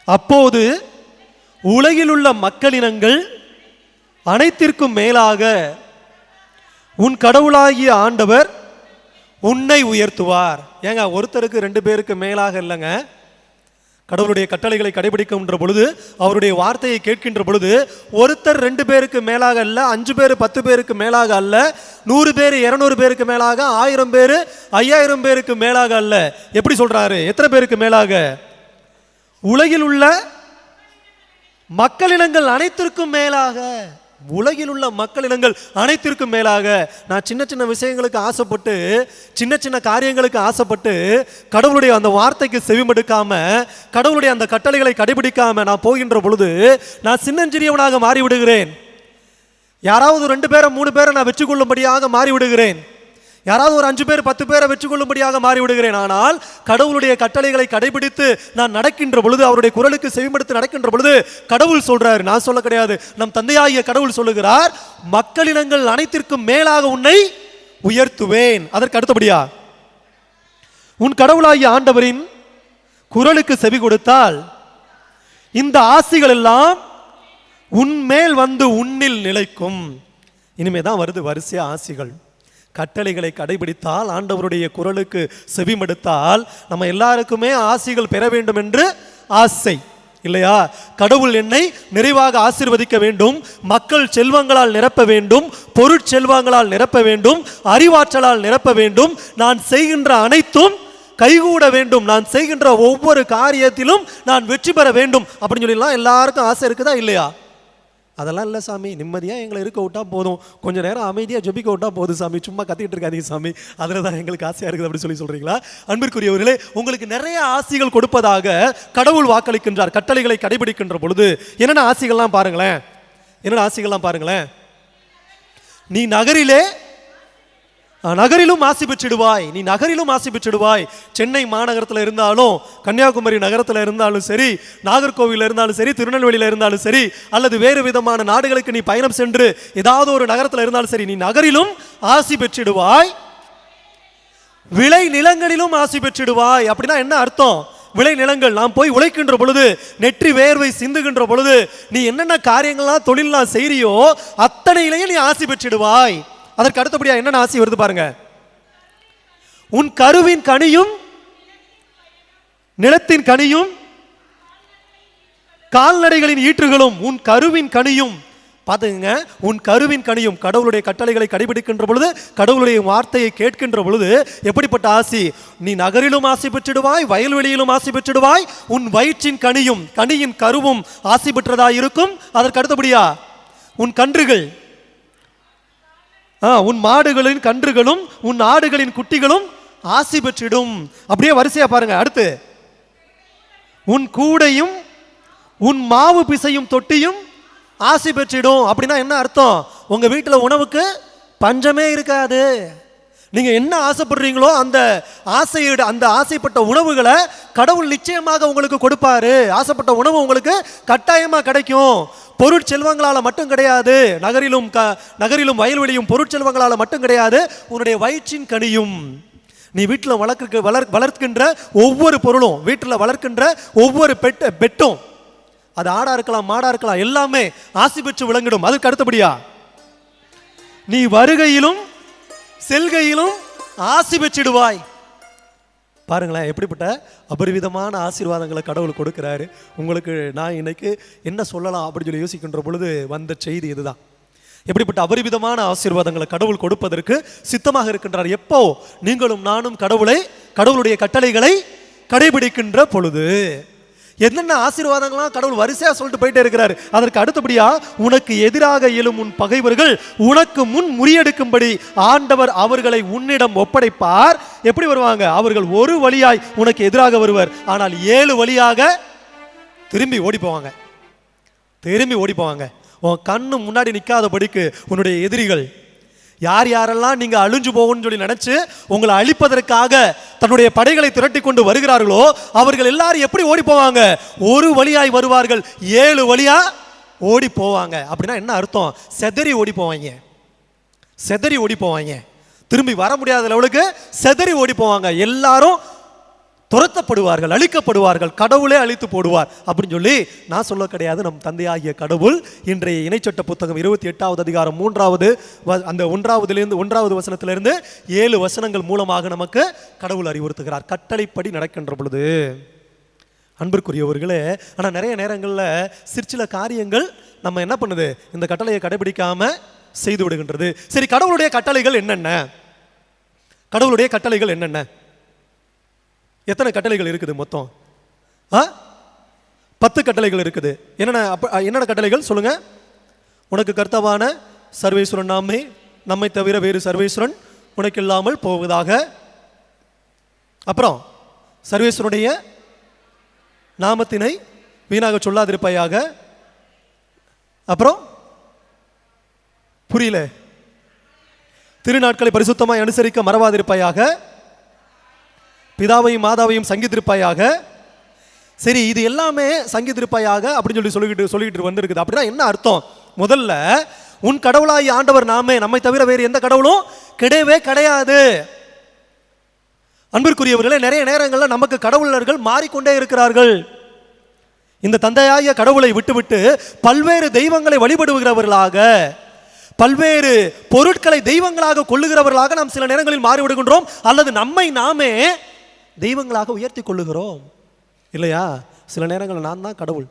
அப்போது உலகில் உள்ள மக்களினங்கள் அனைத்திற்கும் மேலாக உன் கடவுளாகிய ஆண்டவர் உன்னை உயர்த்துவார். ஏங்க, ஒருத்தருக்கு 2 பேருக்கு மேலாக இல்லைங்க. கடவுளுடைய கட்டளைகளை கடைபிடிக்கின்ற பொழுது, அவருடைய வார்த்தையை கேட்கின்ற பொழுது, ஒருத்தர் 2 பேருக்கு மேலாக அல்ல, 5 பேர் 10 பேருக்கு மேலாக அல்ல, 100 பேர் 200 பேருக்கு மேலாக, 1000 பேர் 5000 பேருக்கு மேலாக அல்ல. எப்படி சொல்றாரு? எத்தனை பேருக்கு மேலாக? உலகில் உள்ள மக்களினங்கள் அனைத்திற்கும் மேலாக. உலகில் உள்ள மக்களினங்கள் அனைத்திற்கும் மேலாக. நான் சின்ன சின்ன விஷயங்களுக்கு ஆசைப்பட்டு, சின்ன சின்ன காரியங்களுக்கு ஆசைப்பட்டு, கடவுளுடைய அந்த வார்த்தைக்கு செவிமடுக்காம, கடவுளுடைய அந்த கட்டளைகளை கடைபிடிக்காம நான் போகின்ற பொழுது நான் சின்னஞ்சிறியவனாக மாறிவிடுகிறேன். யாராவது 2 பேரை 3 பேரை நான் வெற்றி கொள்ளும்படியாக மாறிவிடுகிறேன். யாராவது ஒரு 5 பேர் 10 பேரை வெற்றி கொள்ளும்படியாக மாறிவிடுகிறேன். ஆனால் கடவுளுடைய கட்டளைகளை கடைபிடித்து நான் நடக்கின்ற பொழுது, அவருடைய குரலுக்கு செவிமடுத்து நடக்கின்ற பொழுது, கடவுள் சொல்றாரு, நான் சொல்ல கிடையாது, நம் தந்தையாகிய கடவுள் சொல்லுகிறார், மக்களினங்கள் அனைத்திற்கும் மேலாக உன்னை உயர்த்துவேன். அதற்கு அடுத்தபடியா, உன் கடவுளாகிய ஆண்டவரின் குரலுக்கு செவி கொடுத்தால் இந்த ஆசிகள் எல்லாம் உன்மேல் வந்து உன்னில் நிலைக்கும். இனிமேதான் வருது வரிசையா ஆசிகள். கட்டளைகளை கடைபிடித்தால், ஆண்டவருடைய குரலுக்கு செவிமடுத்தால் நம்ம எல்லாருக்குமே ஆசிகள் பெற வேண்டும் என்று ஆசை இல்லையா? கடவுள் என்னை நிறைவாக ஆசீர்வதிக்க வேண்டும், மக்கள் செல்வங்களால் நிரப்ப வேண்டும், பொருட்செல்வங்களால் நிரப்ப வேண்டும், அறிவாற்றலால் நிரப்ப வேண்டும், நான் செய்கின்ற அனைத்தும் கைகூட வேண்டும், நான் செய்கின்ற ஒவ்வொரு காரியத்திலும் நான் வெற்றி பெற வேண்டும் அப்படின்னு சொல்லிலாம் எல்லாருக்கும் ஆசை இருக்குதா இல்லையா? அதெல்லாம் இல்லை சாமி, நிம்மதியாக எங்களை இருக்க விட்டா போதும், கொஞ்சம் நேரம் அமைதியாக ஜெபிக்க விட்டா போதும் சாமி, சும்மா கத்திக்கிட்டு இருக்காதீங்க சாமி, அதில் தான் எங்களுக்கு ஆசையாக இருக்குது அப்படின்னு சொல்கிறீங்களா? அன்பிற்குரியவர்களே, உங்களுக்கு நிறைய ஆசைகள் கொடுப்பதாக கடவுள் வாக்களிக்கின்றார். கட்டளைகளை கடைபிடிக்கின்ற பொழுது என்னென்ன ஆசைகள்லாம் பாருங்களேன், என்னென்ன ஆசைகள்லாம் பாருங்களேன். நீ நகரிலும் ஆசி பெற்றிடுவாய், நீ நகரிலும் ஆசி பெற்றிடுவாய். சென்னை மாநகரத்தில் இருந்தாலும், கன்னியாகுமரி நகரத்தில் இருந்தாலும் சரி, நாகர்கோவில் இருந்தாலும் சரி, திருநெல்வேலியில் இருந்தாலும் சரி, அல்லது வேறு விதமான நாடுகளுக்கு நீ பயணம் சென்று ஏதாவது ஒரு நகரத்தில் இருந்தாலும் சரி, நீ நகரிலும் ஆசி பெற்றிடுவாய், விளை நிலங்களிலும் ஆசி பெற்றிடுவாய். அப்படின்னா என்ன அர்த்தம்? விளை நிலங்கள், நாம் போய் உழைக்கின்ற பொழுது, நெற்றி வேர்வை சிந்துகின்ற பொழுது, நீ என்னென்ன காரியங்கள்லாம் தொழிலாம் செய்றியோ அத்தனையிலேயே நீ ஆசி பெற்றிடுவாய். அதற்கு அடுத்தபடியா என்னென்ன ஆசி வருது பாருங்க. உன் கருவின் கனியும் நிலத்தின் கனியும் கால்நடைகளின் ஈற்றுகளும், உன் கருவின் கனியும் பார்த்துங்க, உன் கருவின் கனியும். கடவுளுடைய கட்டளைகளை கடைபிடிக்கின்ற பொழுது, கடவுளுடைய வார்த்தையை கேட்கின்ற பொழுது எப்படிப்பட்ட ஆசி? நீ நகரிலும் ஆசி பெற்றிடுவாய், வயல்வெளியிலும் ஆசி பெற்றிடுவாய், உன் வயிற்றின் கனியும், கனியின் கருவும் ஆசி பெற்றதா இருக்கும். அதற்கு அடுத்தபடியா உன் கன்றுகள், உன் மாடுகளின் கன்றுகளும் உன் ஆடுகளின் குட்டிகளும் ஆசி பெற்றிடும். அப்படியே வரிசையா பாருங்க. அடுத்து உன் கூடையும் உன் மாவு பிசையும் தொட்டியும் ஆசி பெற்றிடும். அப்படின்னா என்ன அர்த்தம்? உங்க வீட்டில் உணவுக்கு பஞ்சமே இருக்காது. நீங்க என்ன ஆசைப்படுறீங்களோ அந்த ஆசைப்பட்ட உணவுகளை கடவுள் நிச்சயமாக உங்களுக்கு கொடுப்பாரு. ஆசைப்பட்ட உணவு உங்களுக்கு கட்டாயமா கிடைக்கும். பொருட்செல்வங்களால மட்டும் கிடையாது, நகரிலும் வயல்வெளியும் பொருட்செல்வங்களால மட்டும் கிடையாது, உன்னுடைய வயிற்றின் கனியும். நீ வீட்டில் வளர்க்கின்ற ஒவ்வொரு பொருளும், வீட்டில் வளர்க்கின்ற ஒவ்வொரு பெட்டும், அது ஆடா இருக்கலாம் மாடா இருக்கலாம், எல்லாமே ஆசி பெற்று விளங்கிடும். அதுக்கு அடுத்தபடியா நீ வருகையிலும் செல்கையிலும் ஆசி பெற்றிடுவாய். பாருங்களேன், எப்படிப்பட்ட அபரிவிதமான ஆசீர்வாதங்களை கடவுள் கொடுக்கிறாரு. உங்களுக்கு நான் இன்னைக்கு என்ன சொல்லலாம் அப்படின்னு சொல்லி யோசிக்கின்ற பொழுது வந்த செய்தி இதுதான். எப்படிப்பட்ட அபரிவிதமான ஆசீர்வாதங்களை கடவுள் கொடுப்பதற்கு சித்தமாக இருக்கின்றார். எப்போ நீங்களும் நானும் கடவுளுடைய கட்டளைகளை கடைபிடிக்கின்ற பொழுது என்னென்ன ஆசீர்வாதங்கள்லாம் கடவுள் வரிசையா சொல்லிட்டு போயிட்டே இருக்கிறாரு. அதற்கு அடுத்தபடியா உனக்கு எதிராக எழும் உன் பகைவர்கள் உனக்கு முன் முறியெடுக்கும்படி ஆண்டவர் அவர்களை உன்னிடம் ஒப்படைப்பார். எப்படி வருவாங்க? அவர்கள் ஒரு வழியாய் உனக்கு எதிராக வருவர், ஆனால் 7 வழியாக திரும்பி ஓடி போவாங்க. உன் கண்ணு முன்னாடி நிற்காதபடிக்கு உன்னுடைய எதிரிகள் யாரெல்லாம் நீங்க அழிஞ்சு போகணும்னு சொல்லி நினைச்சு உங்களை அழிப்பதற்காக தன்னுடைய படைகளை திரட்டி கொண்டு வருகிறார்களோ அவர்கள் எல்லாரும் எப்படி ஓடி போவாங்க? ஒரு வழியாய் வருவார்கள், 7 வழியா ஓடி போவாங்க. அப்படின்னா என்ன அர்த்தம்? செதறி ஓடி போவாங்க. திரும்பி வர முடியாத லெவலுக்கு செதறி ஓடி போவாங்க. எல்லாரும் துரத்தப்படுவார்கள், அழிக்கப்படுவார்கள், கடவுளே அழித்து போடுவார் அப்படின்னு சொல்லி நான் சொல்ல கிடையாது. நம் தந்தையாகிய கடவுள் இன்றைய இணைச்சட்ட புத்தகம் 28வது அதிகாரம் 3வது அந்த 1வது வசனத்திலிருந்து 7 வசனங்கள் மூலமாக நமக்கு கடவுள் அறிவுறுத்துகிறார். கட்டளைப்படி நடக்கின்ற பொழுது அன்பிற்குரியவர்களே, ஆனால் நிறைய நேரங்களில் சிற்சில காரியங்கள் நம்ம என்ன பண்ணுது, இந்த கட்டளையை கடைபிடிக்காம செய்து விடுகின்றது. சரி, கடவுளுடைய கட்டளைகள் என்னென்ன? எத்தனை கட்டளைகள் இருக்குது மொத்தம்? 10 கட்டளைகள் இருக்குது. என்னென்ன கட்டளைகள் சொல்லுங்க? உனக்கு கர்த்தவான சர்வேஸ்வரன் நாமே, நம்மை தவிர வேறு சர்வேஸ்வரன் உனக்கு இல்லாமல் போவதாக. அப்புறம் சர்வேஸ்வரனுடைய நாமத்தினை வீணாக சொல்லாதிருப்பாயாக. அப்புறம் புரியல. திருநாட்களை பரிசுத்தமாய் அனுசரிக்க மறவாதிருப்பாயாக. பிதாவையும் மாதாவையும் சங்கித்திருப்பாயாக. சரி, இது எல்லாமே சங்கித்திருப்பாயாக அப்படின்னு சொல்லிக்கிட்டு வந்திருக்குது. அப்படின்னா என்ன அர்த்தம்? முதல்ல உன் கடவுளாய் ஆண்டவர் நாமே, நம்மை தவிர வேறு எந்த கடவுளும் கிடையவே கிடையாது. அன்பிற்குரியவர்களே, நிறைய நேரங்களில் நமக்கு கடவுளர்கள் மாறிக்கொண்டே இருக்கிறார்கள். இந்த தந்தையாகிய கடவுளை விட்டுவிட்டு பல்வேறு தெய்வங்களை வழிபடுகிறவர்களாக, பல்வேறு பொருட்களை தெய்வங்களாக கொள்ளுகிறவர்களாக நாம் சில நேரங்களில் மாறிவிடுகின்றோம், அல்லது நம்மை நாமே தெய்வங்களாக உயர்த்தி கொள்ளுகிறோம் இல்லையா? சில நேரங்களில் நான் தான் கடவுள்,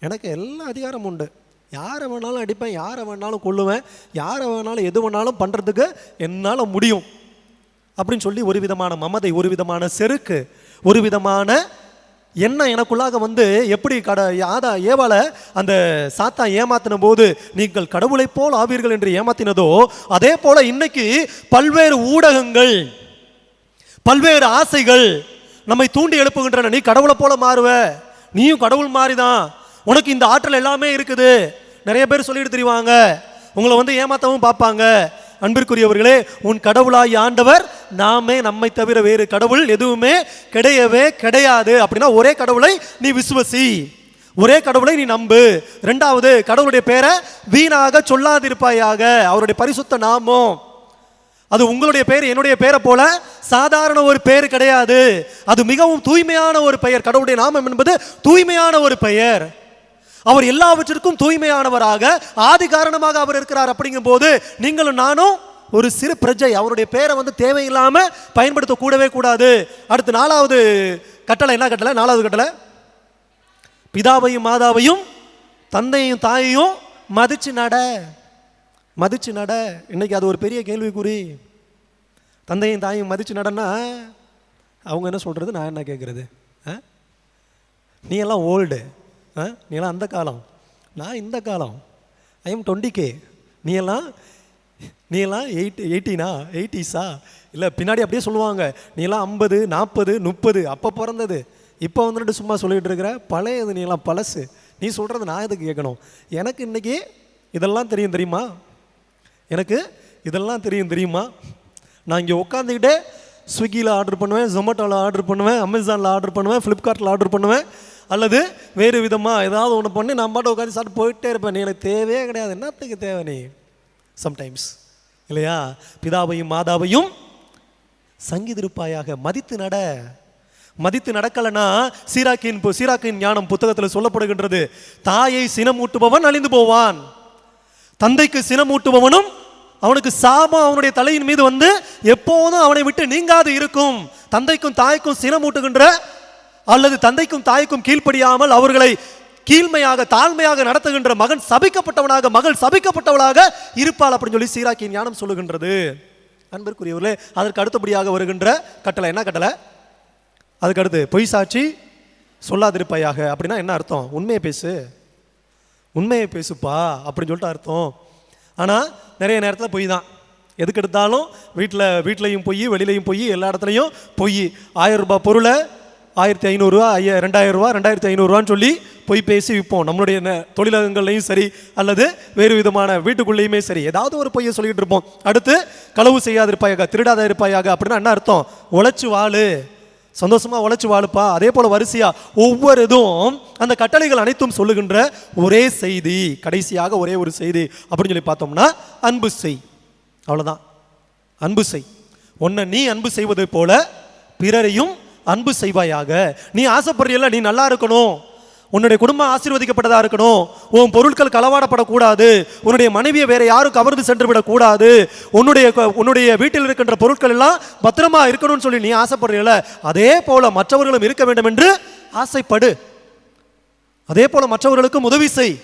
எனக்கு எல்லா அதிகாரமும் உண்டு, யாரை வேணாலும் அடிப்பேன், யாரை வேணாலும் கொள்ளுவேன், யாரை வேணாலும் எது வேணாலும் பண்ணுறதுக்கு என்னால் முடியும் அப்படின்னு சொல்லி ஒரு விதமான மமதை, ஒரு விதமான செருக்கு, ஒரு விதமான எண்ணம் எனக்குள்ளாக எப்படி ஏவாள அந்த சாத்தா ஏமாத்தின போது நீங்கள் கடவுளை போல் ஆவீர்கள் என்று ஏமாத்தினதோ, அதே போல இன்னைக்கு பல்வேறு ஊடகங்கள், பல்வேறு ஆசைகள் நம்மை தூண்டி எழுப்புகின்றன. நீ கடவுளை போல மாறுவ, நீயும் கடவுள் மாறிதான், உனக்கு இந்த ஆற்றல் எல்லாமே இருக்குது. நிறைய பேர் சொல்லிட்டு தெரிவாங்க, உங்களை ஏமாத்தவும் பார்ப்பாங்க. அன்பிற்குரியவர்களே, உன் கடவுளாய் ஆண்டவர் நாமே, நம்மை தவிர வேறு கடவுள் எதுவுமே கிடையவே கிடையாது. அப்படின்னா ஒரே கடவுளை நீ விசுவசி, ஒரே கடவுளை நீ நம்பு. இரண்டாவது, கடவுளுடைய பேரை வீணாக சொல்லாதிருப்பாயாக. அவருடைய பரிசுத்த நாமம் அது உங்களுடைய பெயர் என்னுடைய பெயரை போல சாதாரண ஒரு பெயர் கிடையாது, அது மிகவும் தூய்மையான ஒரு பெயர். கடவுளுடைய நாமம் என்பது தூய்மையான ஒரு பெயர். அவர் எல்லாவற்றிற்கும் தூய்மையானவராக ஆதி காரணமாக அவர் இருக்கிறார். அப்படிங்கும் போது நீங்களும் நானும் ஒரு சிறு பிரஜை, அவருடைய பேரை தேவையில்லாம பயன்படுத்த கூடவே கூடாது. அடுத்து நாலாவது கட்டளை, என்ன கட்டளை? நாலாவது கட்டளை, பிதாவையும் மாதாவையும் தந்தையும் தாயையும் மதிச்சு நட. மதிச்சு நட. இன்னைக்கு அது ஒரு பெரிய கேள்விக்குறி. தந்தையும் தாயும் மதிச்சு நடன்னா அவங்க என்ன சொல்றது, நான் என்ன கேட்கறது? நீ எல்லாம் ஓல்டு, நீ எல்லாம் அந்த காலம், நான் இந்த காலம், ஐ எம் 20K, நீ எல்லாம் 80s இல்லை பின்னாடி அப்படியே சொல்லுவாங்க, நீ எல்லாம் 50, 40, 30 அப்போ பிறந்தது, இப்போ சும்மா சொல்லிட்டு இருக்கிற பழையது, நீ எல்லாம் பழசு, நீ சொல்கிறது நான் எதுக்கு கேட்கணும்? எனக்கு இன்னைக்கு இதெல்லாம் தெரியும் தெரியுமா? எனக்கு இதெல்லாம் தெரியும் தெரியுமா? நான் இங்கே உட்காந்துக்கிட்டே ஸ்விக்கியில் ஆர்டர் பண்ணுவேன், ஜொமேட்டோவில் ஆர்டர் பண்ணுவேன், அமேசானில் ஆர்டர் பண்ணுவேன், ஃப்ளிப்கார்ட்டில் ஆர்டர் பண்ணுவேன், அல்லது வேறு விதமாக ஏதாவது ஒன்று பண்ணி நான் பாட்டு உட்காந்து சாப்பிட்டு போயிட்டே இருப்பேன். நீ எனக்கு தேவையே கிடையாது, என்னத்துக்கு தேவை நீ? சம்டைம்ஸ் இல்லையா? பிதாவையும் மாதாவையும் சங்கிதிருப்பாயாக, மதித்து நட. மதித்து நடக்கலனா சீராக்கின் ஞானம் புத்தகத்தில் சொல்லப்படுகின்றது, தாயை சினமூட்டுபவன் அழிந்து போவான், தந்தைக்கு சினமூட்டுபவனும் அவனுக்கு சாபம் அவனுடைய தலையின் மீது எப்போதும் அவனை விட்டு நீங்காது இருக்கும். தந்தைக்கும் தாய்க்கும் சினமூட்டுகின்ற அல்லது தந்தைக்கும் தாய்க்கும் கீழ்ப்படியாமல் அவர்களை கீழ்மையாக தாழ்மையாக நடத்துகின்ற மகன் சபிக்கப்பட்டவனாக, மகள் சபிக்கப்பட்டவளாக இருப்பாள் அப்படின்னு சொல்லி சீராக்கின் ஞானம் சொல்லுகின்றது. அன்பிற்குரியவர்களே, அதற்கு அடுத்தபடியாக வருகின்ற கட்டளை என்ன கட்டளை? அதுக்கு அடுத்து பொய் சாட்சி சொல்லாதிருப்பாயாக. அப்படின்னா என்ன அர்த்தம்? உண்மையை பேசு, உண்மையை பேசுப்பா அப்படின்னு சொல்லிட்டு அர்த்தம். ஆனால் நிறைய நேரத்தில் பொய் தான். எதுக்கு எடுத்தாலும் வீட்டிலையும் பொய், வெளியிலையும் பொய், எல்லா இடத்துலையும் பொய். 1000 ரூபாய் பொருளை 1500 ரூபா, 2000 ரூபா, 2500 சொல்லி பொய் பேசி விற்போம். நம்மளுடைய தொழிலகங்கள்லையும் சரி, அல்லது வேறு விதமான வீட்டுக்குள்ளேயுமே சரி, ஏதாவது ஒரு பொய்யை சொல்லிட்டு இருப்போம். அடுத்து களவு செய்யாதிருப்பாயாக, திருடாத இருப்பாயாக. அப்படின்னா என்ன அர்த்தம்? உழைச்சு வாழு, சந்தோஷமா உழைச்சு வாழுப்பா. அதே போல வரிசையா ஒவ்வொரு இதுவும் அந்த கட்டளைகள் அனைத்தும் சொல்லுகின்ற ஒரே செய்தி, கடைசியாக ஒரே ஒரு செய்தி அப்படின்னு சொல்லி பார்த்தோம்னா, அன்பு செய். அவ்வளவுதான். அன்பு செய். உன்னை நீ அன்பு செய்வதை போல பிறரையும் அன்பு செய்வாயாக. நீ ஆசைப்படுறீல்ல, நீ நல்லா இருக்கணும், உன்னுடைய குடும்பம் ஆசீர்வதிக்கப்பட்டதா இருக்கணும், உன் பொருட்கள் களவாடப்படக்கூடாது, உன்னுடைய மனைவியை வேற யாரும் கவர்ந்து சென்று விடக்கூடாது, உன்னுடைய வீட்டில் இருக்கின்ற பொருட்கள் எல்லாம் பத்திரமா இருக்கணும்னு சொல்லி நீ ஆசைப்படுறீல, அதே போல மற்றவர்களும் இருக்க வேண்டும் என்று ஆசைப்படு. அதே போல மற்றவர்களுக்கும் உதவி செய்.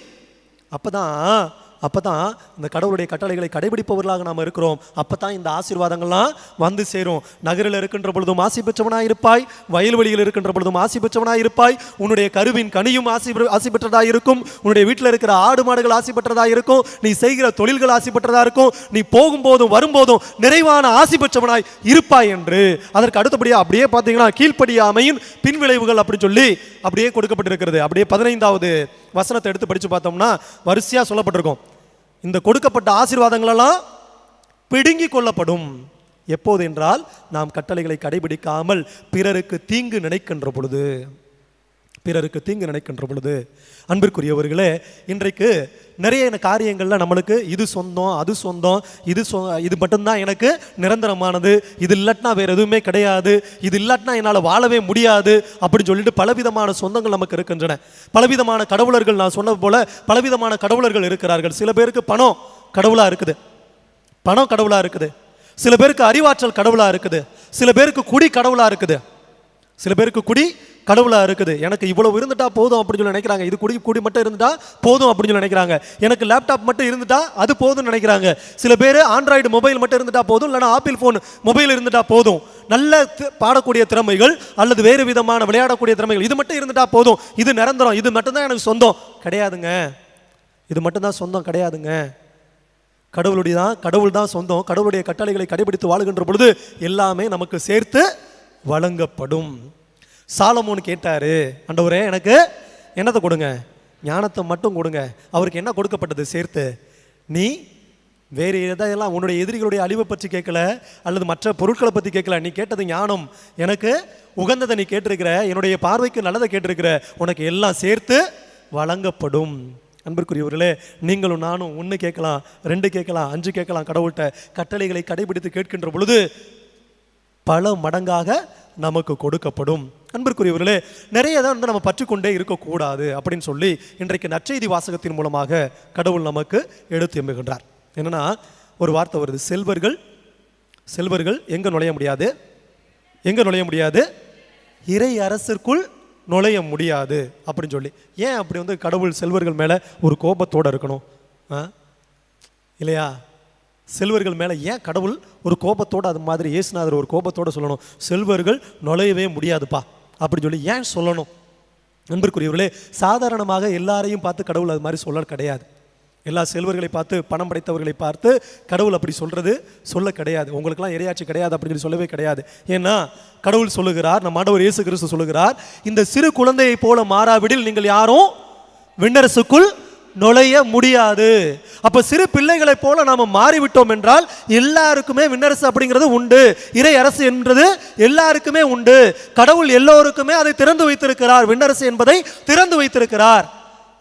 அப்பதான் இந்த கடவுளுடைய கட்டளைகளை கடைபிடிப்பவர்களாக நாம் இருக்கிறோம். அப்பதான் இந்த ஆசீர்வாதங்கள்லாம் சேரும். நகரில் இருக்கின்ற பொழுதும் ஆசி பெற்றவனாய் இருப்பாய், வயல்வெளியில் இருக்கின்ற பொழுதும் ஆசி பெற்றவனாய் இருப்பாய், உன்னுடைய கருவின் கனியும் ஆசி பெற்றதா இருக்கும், உன்னுடைய வீட்டில் இருக்கிற ஆடு மாடுகள் ஆசி பெற்றதா இருக்கும், நீ செய்கிற தொழில்கள் ஆசி பெற்றதா இருக்கும், நீ போகும்போதும் வரும்போதும் நிறைவான ஆசி பெற்றவனாய் இருப்பாய் என்று. அதற்கு அடுத்தபடியாக அப்படியே பார்த்தீங்கன்னா கீழ்ப்படியாமையின் பின்விளைவுகள் அப்படின்னு சொல்லி அப்படியே கொடுக்கப்பட்டிருக்கிறது. அப்படியே 15வது வசனத்தை எடுத்து படித்து பார்த்தோம்னா வரிசையாக சொல்லப்பட்டிருக்கும். இந்த கொடுக்கப்பட்ட ஆசீர்வாதங்கள் எல்லாம் பிடுங்கி கொள்ளப்படும். எப்போது என்றால், நாம் கட்டளைகளை கடைபிடிக்காமல் பிறருக்கு தீங்கு நினைக்கின்ற பொழுது. பிறருக்கு தீங்கு நினைக்கின்ற பொழுது. அன்பிற்குரியவர்களே, இன்றைக்கு நிறைய காரியங்கள்ல நம்மளுக்கு இது சொந்தம், அது சொந்தம், இது மட்டும்தான் எனக்கு நிரந்தரமானது, இது இல்லாட்டினா வேற எதுவுமே கிடையாது, இது இல்லாட்டினா என்னால் வாழவே முடியாது அப்படின்னு சொல்லிட்டு பலவிதமான சொந்தங்கள் நமக்கு இருக்கின்றன. பலவிதமான கடவுளர்கள், நான் சொன்னது போல பலவிதமான கடவுளர்கள் இருக்கிறார்கள். சில பேருக்கு பணம் கடவுளா இருக்குது, பணம் கடவுளா இருக்குது, சில பேருக்கு அறிவாற்றல் கடவுளா இருக்குது, சில பேருக்கு குடி கடவுளா இருக்குது, சில பேருக்கு குடி கடவுளா இருக்குது. எனக்கு இவ்வளவு இருந்துட்டா போதும் அப்படின்னு சொல்லி நினைக்கிறாங்க. இது குடி மட்டும் இருந்துட்டா போதும் அப்படின்னு சொல்லி நினைக்கிறாங்க. எனக்கு லேப்டாப் மட்டும் இருந்துட்டா அது போதும்னு நினைக்கிறாங்க. சில பேர் ஆண்ட்ராய்டு மொபைல் மட்டும் இருந்துட்டா போதும், இல்லைனா ஆப்பிள் ஃபோன் மொபைல் இருந்துட்டா போதும். நல்ல பாடக்கூடிய திறமைகள் அல்லது வேறு விதமான விளையாடக்கூடிய திறமைகள் இது மட்டும் இருந்துட்டா போதும், இது நிரந்தரம், இது மட்டும்தான் எனக்கு சொந்தம் கிடையாதுங்க. இது மட்டும்தான் சொந்தம் கிடையாதுங்க. கடவுள் தான் சொந்தம். கடவுளுடைய கட்டளைகளை கடைபிடித்து வாழுகின்ற பொழுது எல்லாமே நமக்கு சேர்த்து வழங்கப்படும். சாலமோன் கேட்டாரு, ஆண்டவரே எனக்கு என்னத்தை கொடுங்க, ஞானத்தை மட்டும் கொடுங்க. அவருக்கு என்ன கொடுக்கப்பட்டது சேர்த்து? நீ வேறு எதையெல்லாம் உன்னுடைய எதிரிகளுடைய அழிவை பற்றி கேட்கல, அல்லது மற்ற பொருட்களை பற்றி கேட்கல. நீ கேட்டது ஞானம், எனக்கு உகந்ததை நீ கேட்டிருக்கிற, என்னுடைய பார்வைக்கு நல்லதை கேட்டிருக்கிற, உனக்கு எல்லாம் சேர்த்து வழங்கப்படும். அன்பிற்குரியவர்களே, நீங்களும் நானும் 1 கேட்கலாம், 2 கேட்கலாம், 5 கேட்கலாம். கடவுள்கிட்ட கட்டளைகளை கடைபிடித்து கேட்கின்ற பொழுது பல மடங்காக நமக்கு கொடுக்கப்படும். அன்பிற்குரியவர்களே, நிறைய தான் நம்ம பற்றிக்கொண்டே இருக்கக்கூடாது அப்படின்னு சொல்லி இன்றைக்கு நற்செய்தி வாசகத்தின் மூலமாக கடவுள் நமக்கு எடுத்து எம்புகின்றார். என்னன்னா, ஒரு வார்த்தை வருது, செல்வர்கள் எங்க நுழைய முடியாது, இறை அரசிற்குள் நுழைய முடியாது அப்படின்னு சொல்லி. ஏன் அப்படி கடவுள் செல்வர்கள் மேல ஒரு கோபத்தோடு இருக்கணும் இல்லையா? செல்வர்கள் மேலே ஏன் கடவுள் ஒரு கோபத்தோடு, அது மாதிரி இயேசுநாதர் ஒரு கோபத்தோடு சொல்லணும், செல்வர்கள் நுழையவே முடியாதுப்பா அப்படின்னு சொல்லி ஏன் சொல்லணும்? நண்பர்க்குரியவர்களே, சாதாரணமாக எல்லாரையும் பார்த்து கடவுள் அது மாதிரி சொல்ல கிடையாது. எல்லா செல்வர்களை பார்த்து, பணம் படைத்தவர்களை பார்த்து கடவுள் அப்படி சொல்ல கிடையாது. உங்களுக்கெல்லாம் இறையாட்சி கிடையாது அப்படின்னு சொல்லி சொல்லவே கிடையாது. ஏன்னா கடவுள் சொல்லுகிறார், நம் ஆண்டவர் இயேசு கிறிஸ்து சொல்லுகிறார், இந்த சிறு குழந்தையை போல மாறாவிடில் நீங்கள் யாரும் விண்ணரசுக்குள் நுழைய முடியாது. அப்ப சிறு பிள்ளைகளை போல நாம மாறிவிட்டோம் என்றால் எல்லாருக்குமே விண்ணரசு அப்படிங்கிறது உண்டு, இறை அரசு என்றது எல்லாருக்குமே உண்டு. கடவுள் எல்லோருக்குமே அதை திறந்து வைத்திருக்கிறார், விண்ணரசு என்பதை திறந்து வைத்திருக்கிறார்.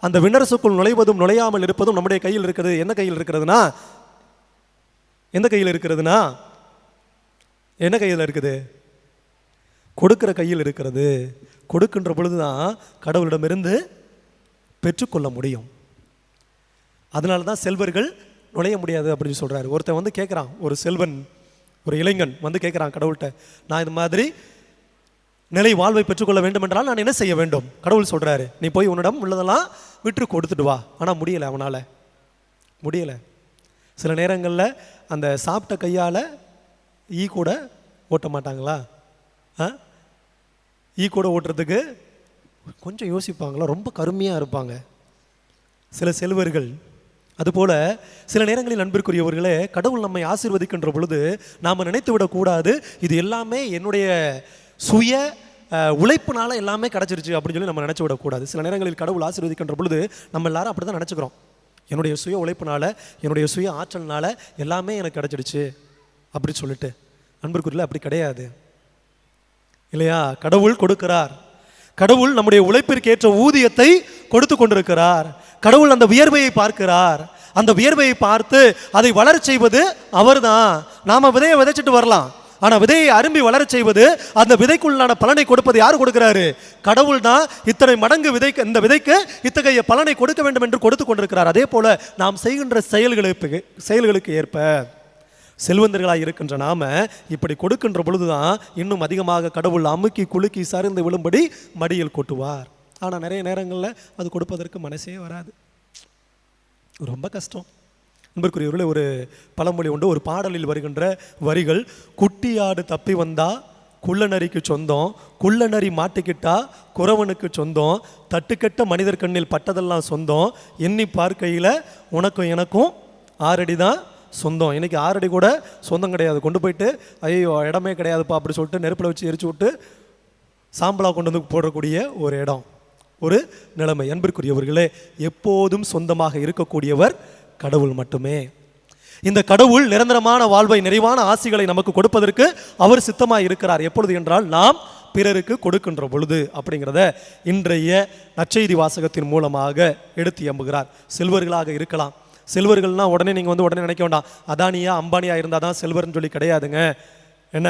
அந்த விண்ணரசுக்குள் நுழைவதும் நுழையாமல் இருப்பதும் நம்முடைய கையில் இருக்கிறது. எந்த கையில் இருக்கிறதுனா என்ன கையில் இருக்குது? கொடுக்கிற கையில் இருக்கிறது. கொடுக்கின்ற பொழுதுதான் கடவுளிடமிருந்து பெற்றுக்கொள்ள முடியும். அதனால தான் செல்வர்கள் நுழைய முடியாது அப்படின்னு சொல்றாரு. ஒருத்தன் கேட்குறான், ஒரு செல்வன், ஒரு இளைஞன் கேட்குறான் கடவுள்கிட்ட, நான் இது மாதிரி நிலை வாழ்வை பெற்றுக்கொள்ள வேண்டும் என்றால் நான் என்ன செய்ய வேண்டும்? கடவுள் சொல்றாரு, நீ போய் உன்னிடம் உள்ளதெல்லாம் விற்று கொடுத்துட்டு வா. ஆனால் முடியலை. சில நேரங்களில் அந்த சாப்பிட்ட கையால் ஈ கூட ஓட்ட மாட்டாங்களா? ஈ கூட ஓட்டுறதுக்கு கொஞ்சம் யோசிப்பாங்களா? ரொம்ப கருமையாக இருப்பாங்க சில செல்வர்கள். அதுபோல சில நேரங்களில் அன்பிற்குரியவர்களே, கடவுள் நம்மை ஆசீர்வதிக்கின்ற பொழுது நாம் நினைத்து விடக்கூடாது, இது எல்லாமே என்னுடைய சுய உழைப்புனால எல்லாமே கிடச்சிருச்சு அப்படின்னு சொல்லி நம்ம நினச்சி விடக்கூடாது. சில நேரங்களில் கடவுள் ஆசீர்வதிக்கின்ற பொழுது நம்ம எல்லாரும் அப்படி தான் நினச்சிக்கிறோம், என்னுடைய சுய உழைப்புனால, என்னுடைய சுய ஆற்றல்னால எல்லாமே எனக்கு கிடச்சிடுச்சு அப்படி சொல்லிட்டு. அன்பிற்குரியவர்களே, அப்படி கிடையாது இல்லையா? கடவுள் கொடுக்கிறார். கடவுள் நம்முடைய உழைப்பிற்கு ஏற்ற ஊதியத்தை கொடுத்து கொண்டிருக்கிறார். கடவுள் அந்த வியர்வையை பார்க்கிறார். அந்த வியர்வையை பார்த்து அதை வளரச் செய்வது அவர்தான். நாம விதையை விதைச்சிட்டு வரலாம், ஆனா விதையை அரும்பி வளரச் செய்வது, அந்த விதைக்குள்ளான பலனை கொடுப்பது யார் கொடுக்கிறாரு? கடவுள் தான். இத்தனை மடங்கு இந்த விதைக்கு இத்தகைய பலனை கொடுக்க வேண்டும் என்று கொடுத்து கொண்டிருக்கிறார். அதே போல நாம் செய்கின்ற செயல்களுக்கு ஏற்ப செல்வந்தர்களாக இருக்கின்ற நாம இப்படி கொடுக்கின்ற பொழுதுதான் இன்னும் அதிகமாக கடவுள் அமுக்கி குலுக்கி சரிந்து விழும்படி மடியில் கொட்டுவார். ஆனால் நிறைய நேரங்களில் அது கொடுப்பதற்கு மனசே வராது, ரொம்ப கஷ்டம். அன்பிற்குரியவர்களே, ஒரு பழமொழி உண்டு, ஒரு பாடலில் வருகின்ற வரிகள், குட்டியாடு தப்பி வந்தா குள்ளநரிக்கு சொந்தம், குள்ளநரி மாட்டிக்கிட்டா குறவனுக்கு சொந்தம், தட்டுக்கட்ட மனிதர் கண்ணில் பட்டதெல்லாம் சொந்தம், எண்ணி பார்க்கையில் உனக்கும் எனக்கும் 6 அடி தான் சொந்தம். இன்னைக்கு 6 அடி கூட சொந்தம் கிடையாது. கொண்டு போயிட்டு ஐயோ இடமே கிடையாதுப்பா அப்படி சொல்லிட்டு நெருப்பில் வச்சு எரிச்சு விட்டு சாம்பலாக கொண்டு வந்து போடக்கூடிய ஒரு இடம், ஒரு நிலைமை. அன்பிற்குரியவர்களே, எப்போதும் சொந்தமாக இருக்கக்கூடியவர் கடவுள் மட்டுமே. இந்த கடவுள் நிரந்தரமான வாழ்வை, நிறைவான ஆசிகளை நமக்கு கொடுப்பதற்கு அவர் சித்தமாக இருக்கிறார். எப்பொழுது என்றால் நாம் பிறருக்கு கொடுக்கின்ற பொழுது அப்படிங்கிறத இன்றைய நற்செய்தி வாசகத்தின் மூலமாக எடுத்து எம்புகிறார். செல்வர்களாக இருக்கலாம். செல்வர்கள்னா உடனே நீங்கள் உடனே நினைக்க வேண்டாம், அதானியா அம்பானியா இருந்தால் தான் செல்வர்னு சொல்லி கிடையாதுங்க. என்ன,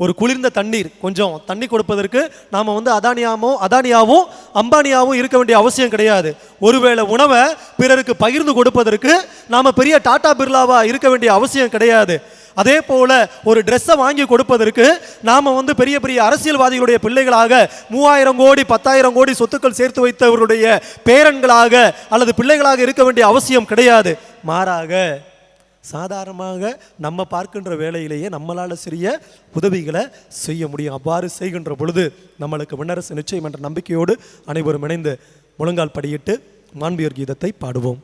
ஒரு குளிர்ந்த தண்ணீர் கொஞ்சம் தண்ணி கொடுப்பதற்கு நாம் வந்து அதானியாவும் அம்பானியாவும் இருக்க வேண்டிய அவசியம் கிடையாது. ஒருவேளை உணவை பிறருக்கு பகிர்ந்து கொடுப்பதற்கு நாம் பெரிய டாடா பிர்லாவா இருக்க வேண்டிய அவசியம் கிடையாது. அதே போல ஒரு ட்ரெஸ்ஸை வாங்கி கொடுப்பதற்கு நாம் வந்து பெரிய பெரிய அரசியல்வாதிகளுடைய பிள்ளைகளாக 3000 கோடி 10,000 கோடி சொத்துக்கள் சேர்த்து வைத்தவர்களுடைய பேரன்களாக அல்லது பிள்ளைகளாக இருக்க வேண்டிய அவசியம் கிடையாது. மாறாக சாதாரணமாக நம்ம பார்க்கின்ற வேலையிலேயே நம்மளால் சிறிய உதவிகளை செய்ய முடியும். அவ்வாறு செய்கின்ற பொழுது நம்மளுக்கு விண்ணரசு நிச்சயம் என்ற நம்பிக்கையோடு அனைவரும் இணைந்து முழங்கால் படியிட்டு மாண்பியர் கீதத்தை பாடுவோம்.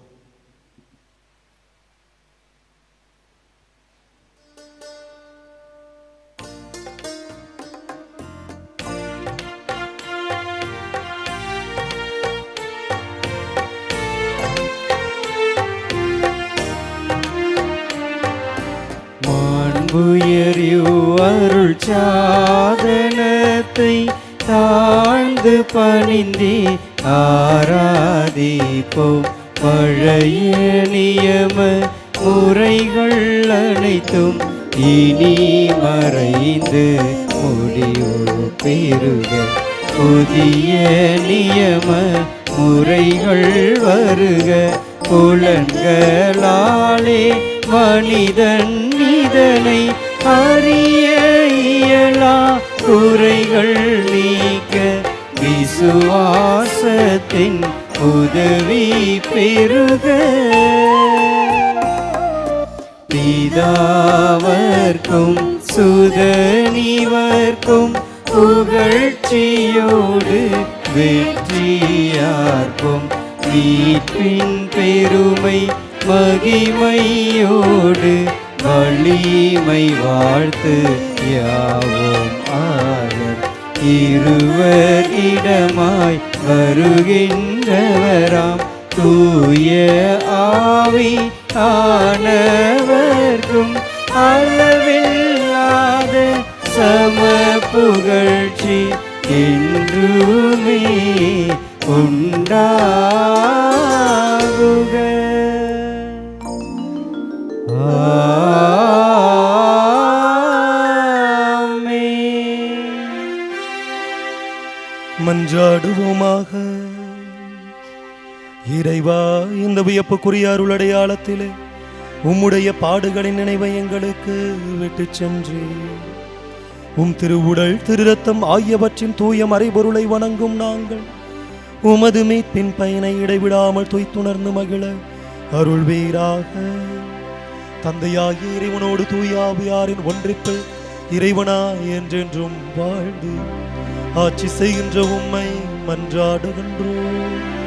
அருள் சாதனத்தை தாழ்ந்து பணிந்தே ஆராதிப்போம். பழைய நியம முறைகள் அனைத்தும் இனி மறைந்து முடிவு பெறுக. புதிய நியம முறைகள் வருக. புலன்களாலே மனிதன் இதனை அறிய இயலா. குறைகள் நீக்க விசுவாசத்தின் உதவி பெறுக. பிதாவர்க்கும் சுதனிவர்க்கும் புகழ்ச்சியோடு வெற்றியார்க்கும். மீட்பின் பெருமை மகிமையோடு வலிமை வாழ்த்து யாவோம் ஆவர். இருவர் இடமாய் வருகின்றவராம் தூய ஆவி ஆனவர்க்கும் அளவில்லாத சம புகழ்ச்சி என்றுமே உண்டாகுக. மன்றாடுவோமாக. இறைவா, இந்த வியப்புக்குரிய அருளடையாளத்திலே உம்முடைய பாடுகளின் நினைவை எங்களுக்கு விட்டு சென்று உம் திருவுடல் திருரத்தம் ஆகியவற்றின் தூய மறைபொருளை வணங்கும் நாங்கள் உமது மீட்பின் பயனை இடைவிடாமல் துய்த்துணர்ந்து மகிழ அருள்வீராக. தந்தையாகிய இறைவனோடு தூய ஆவியாரின் ஒன்றிப்பு இறைவனாய் என்றென்றும் வாழ்ந்து ஆட்சி செய்கின்ற உம்மை மன்றாடுகின்றோம்.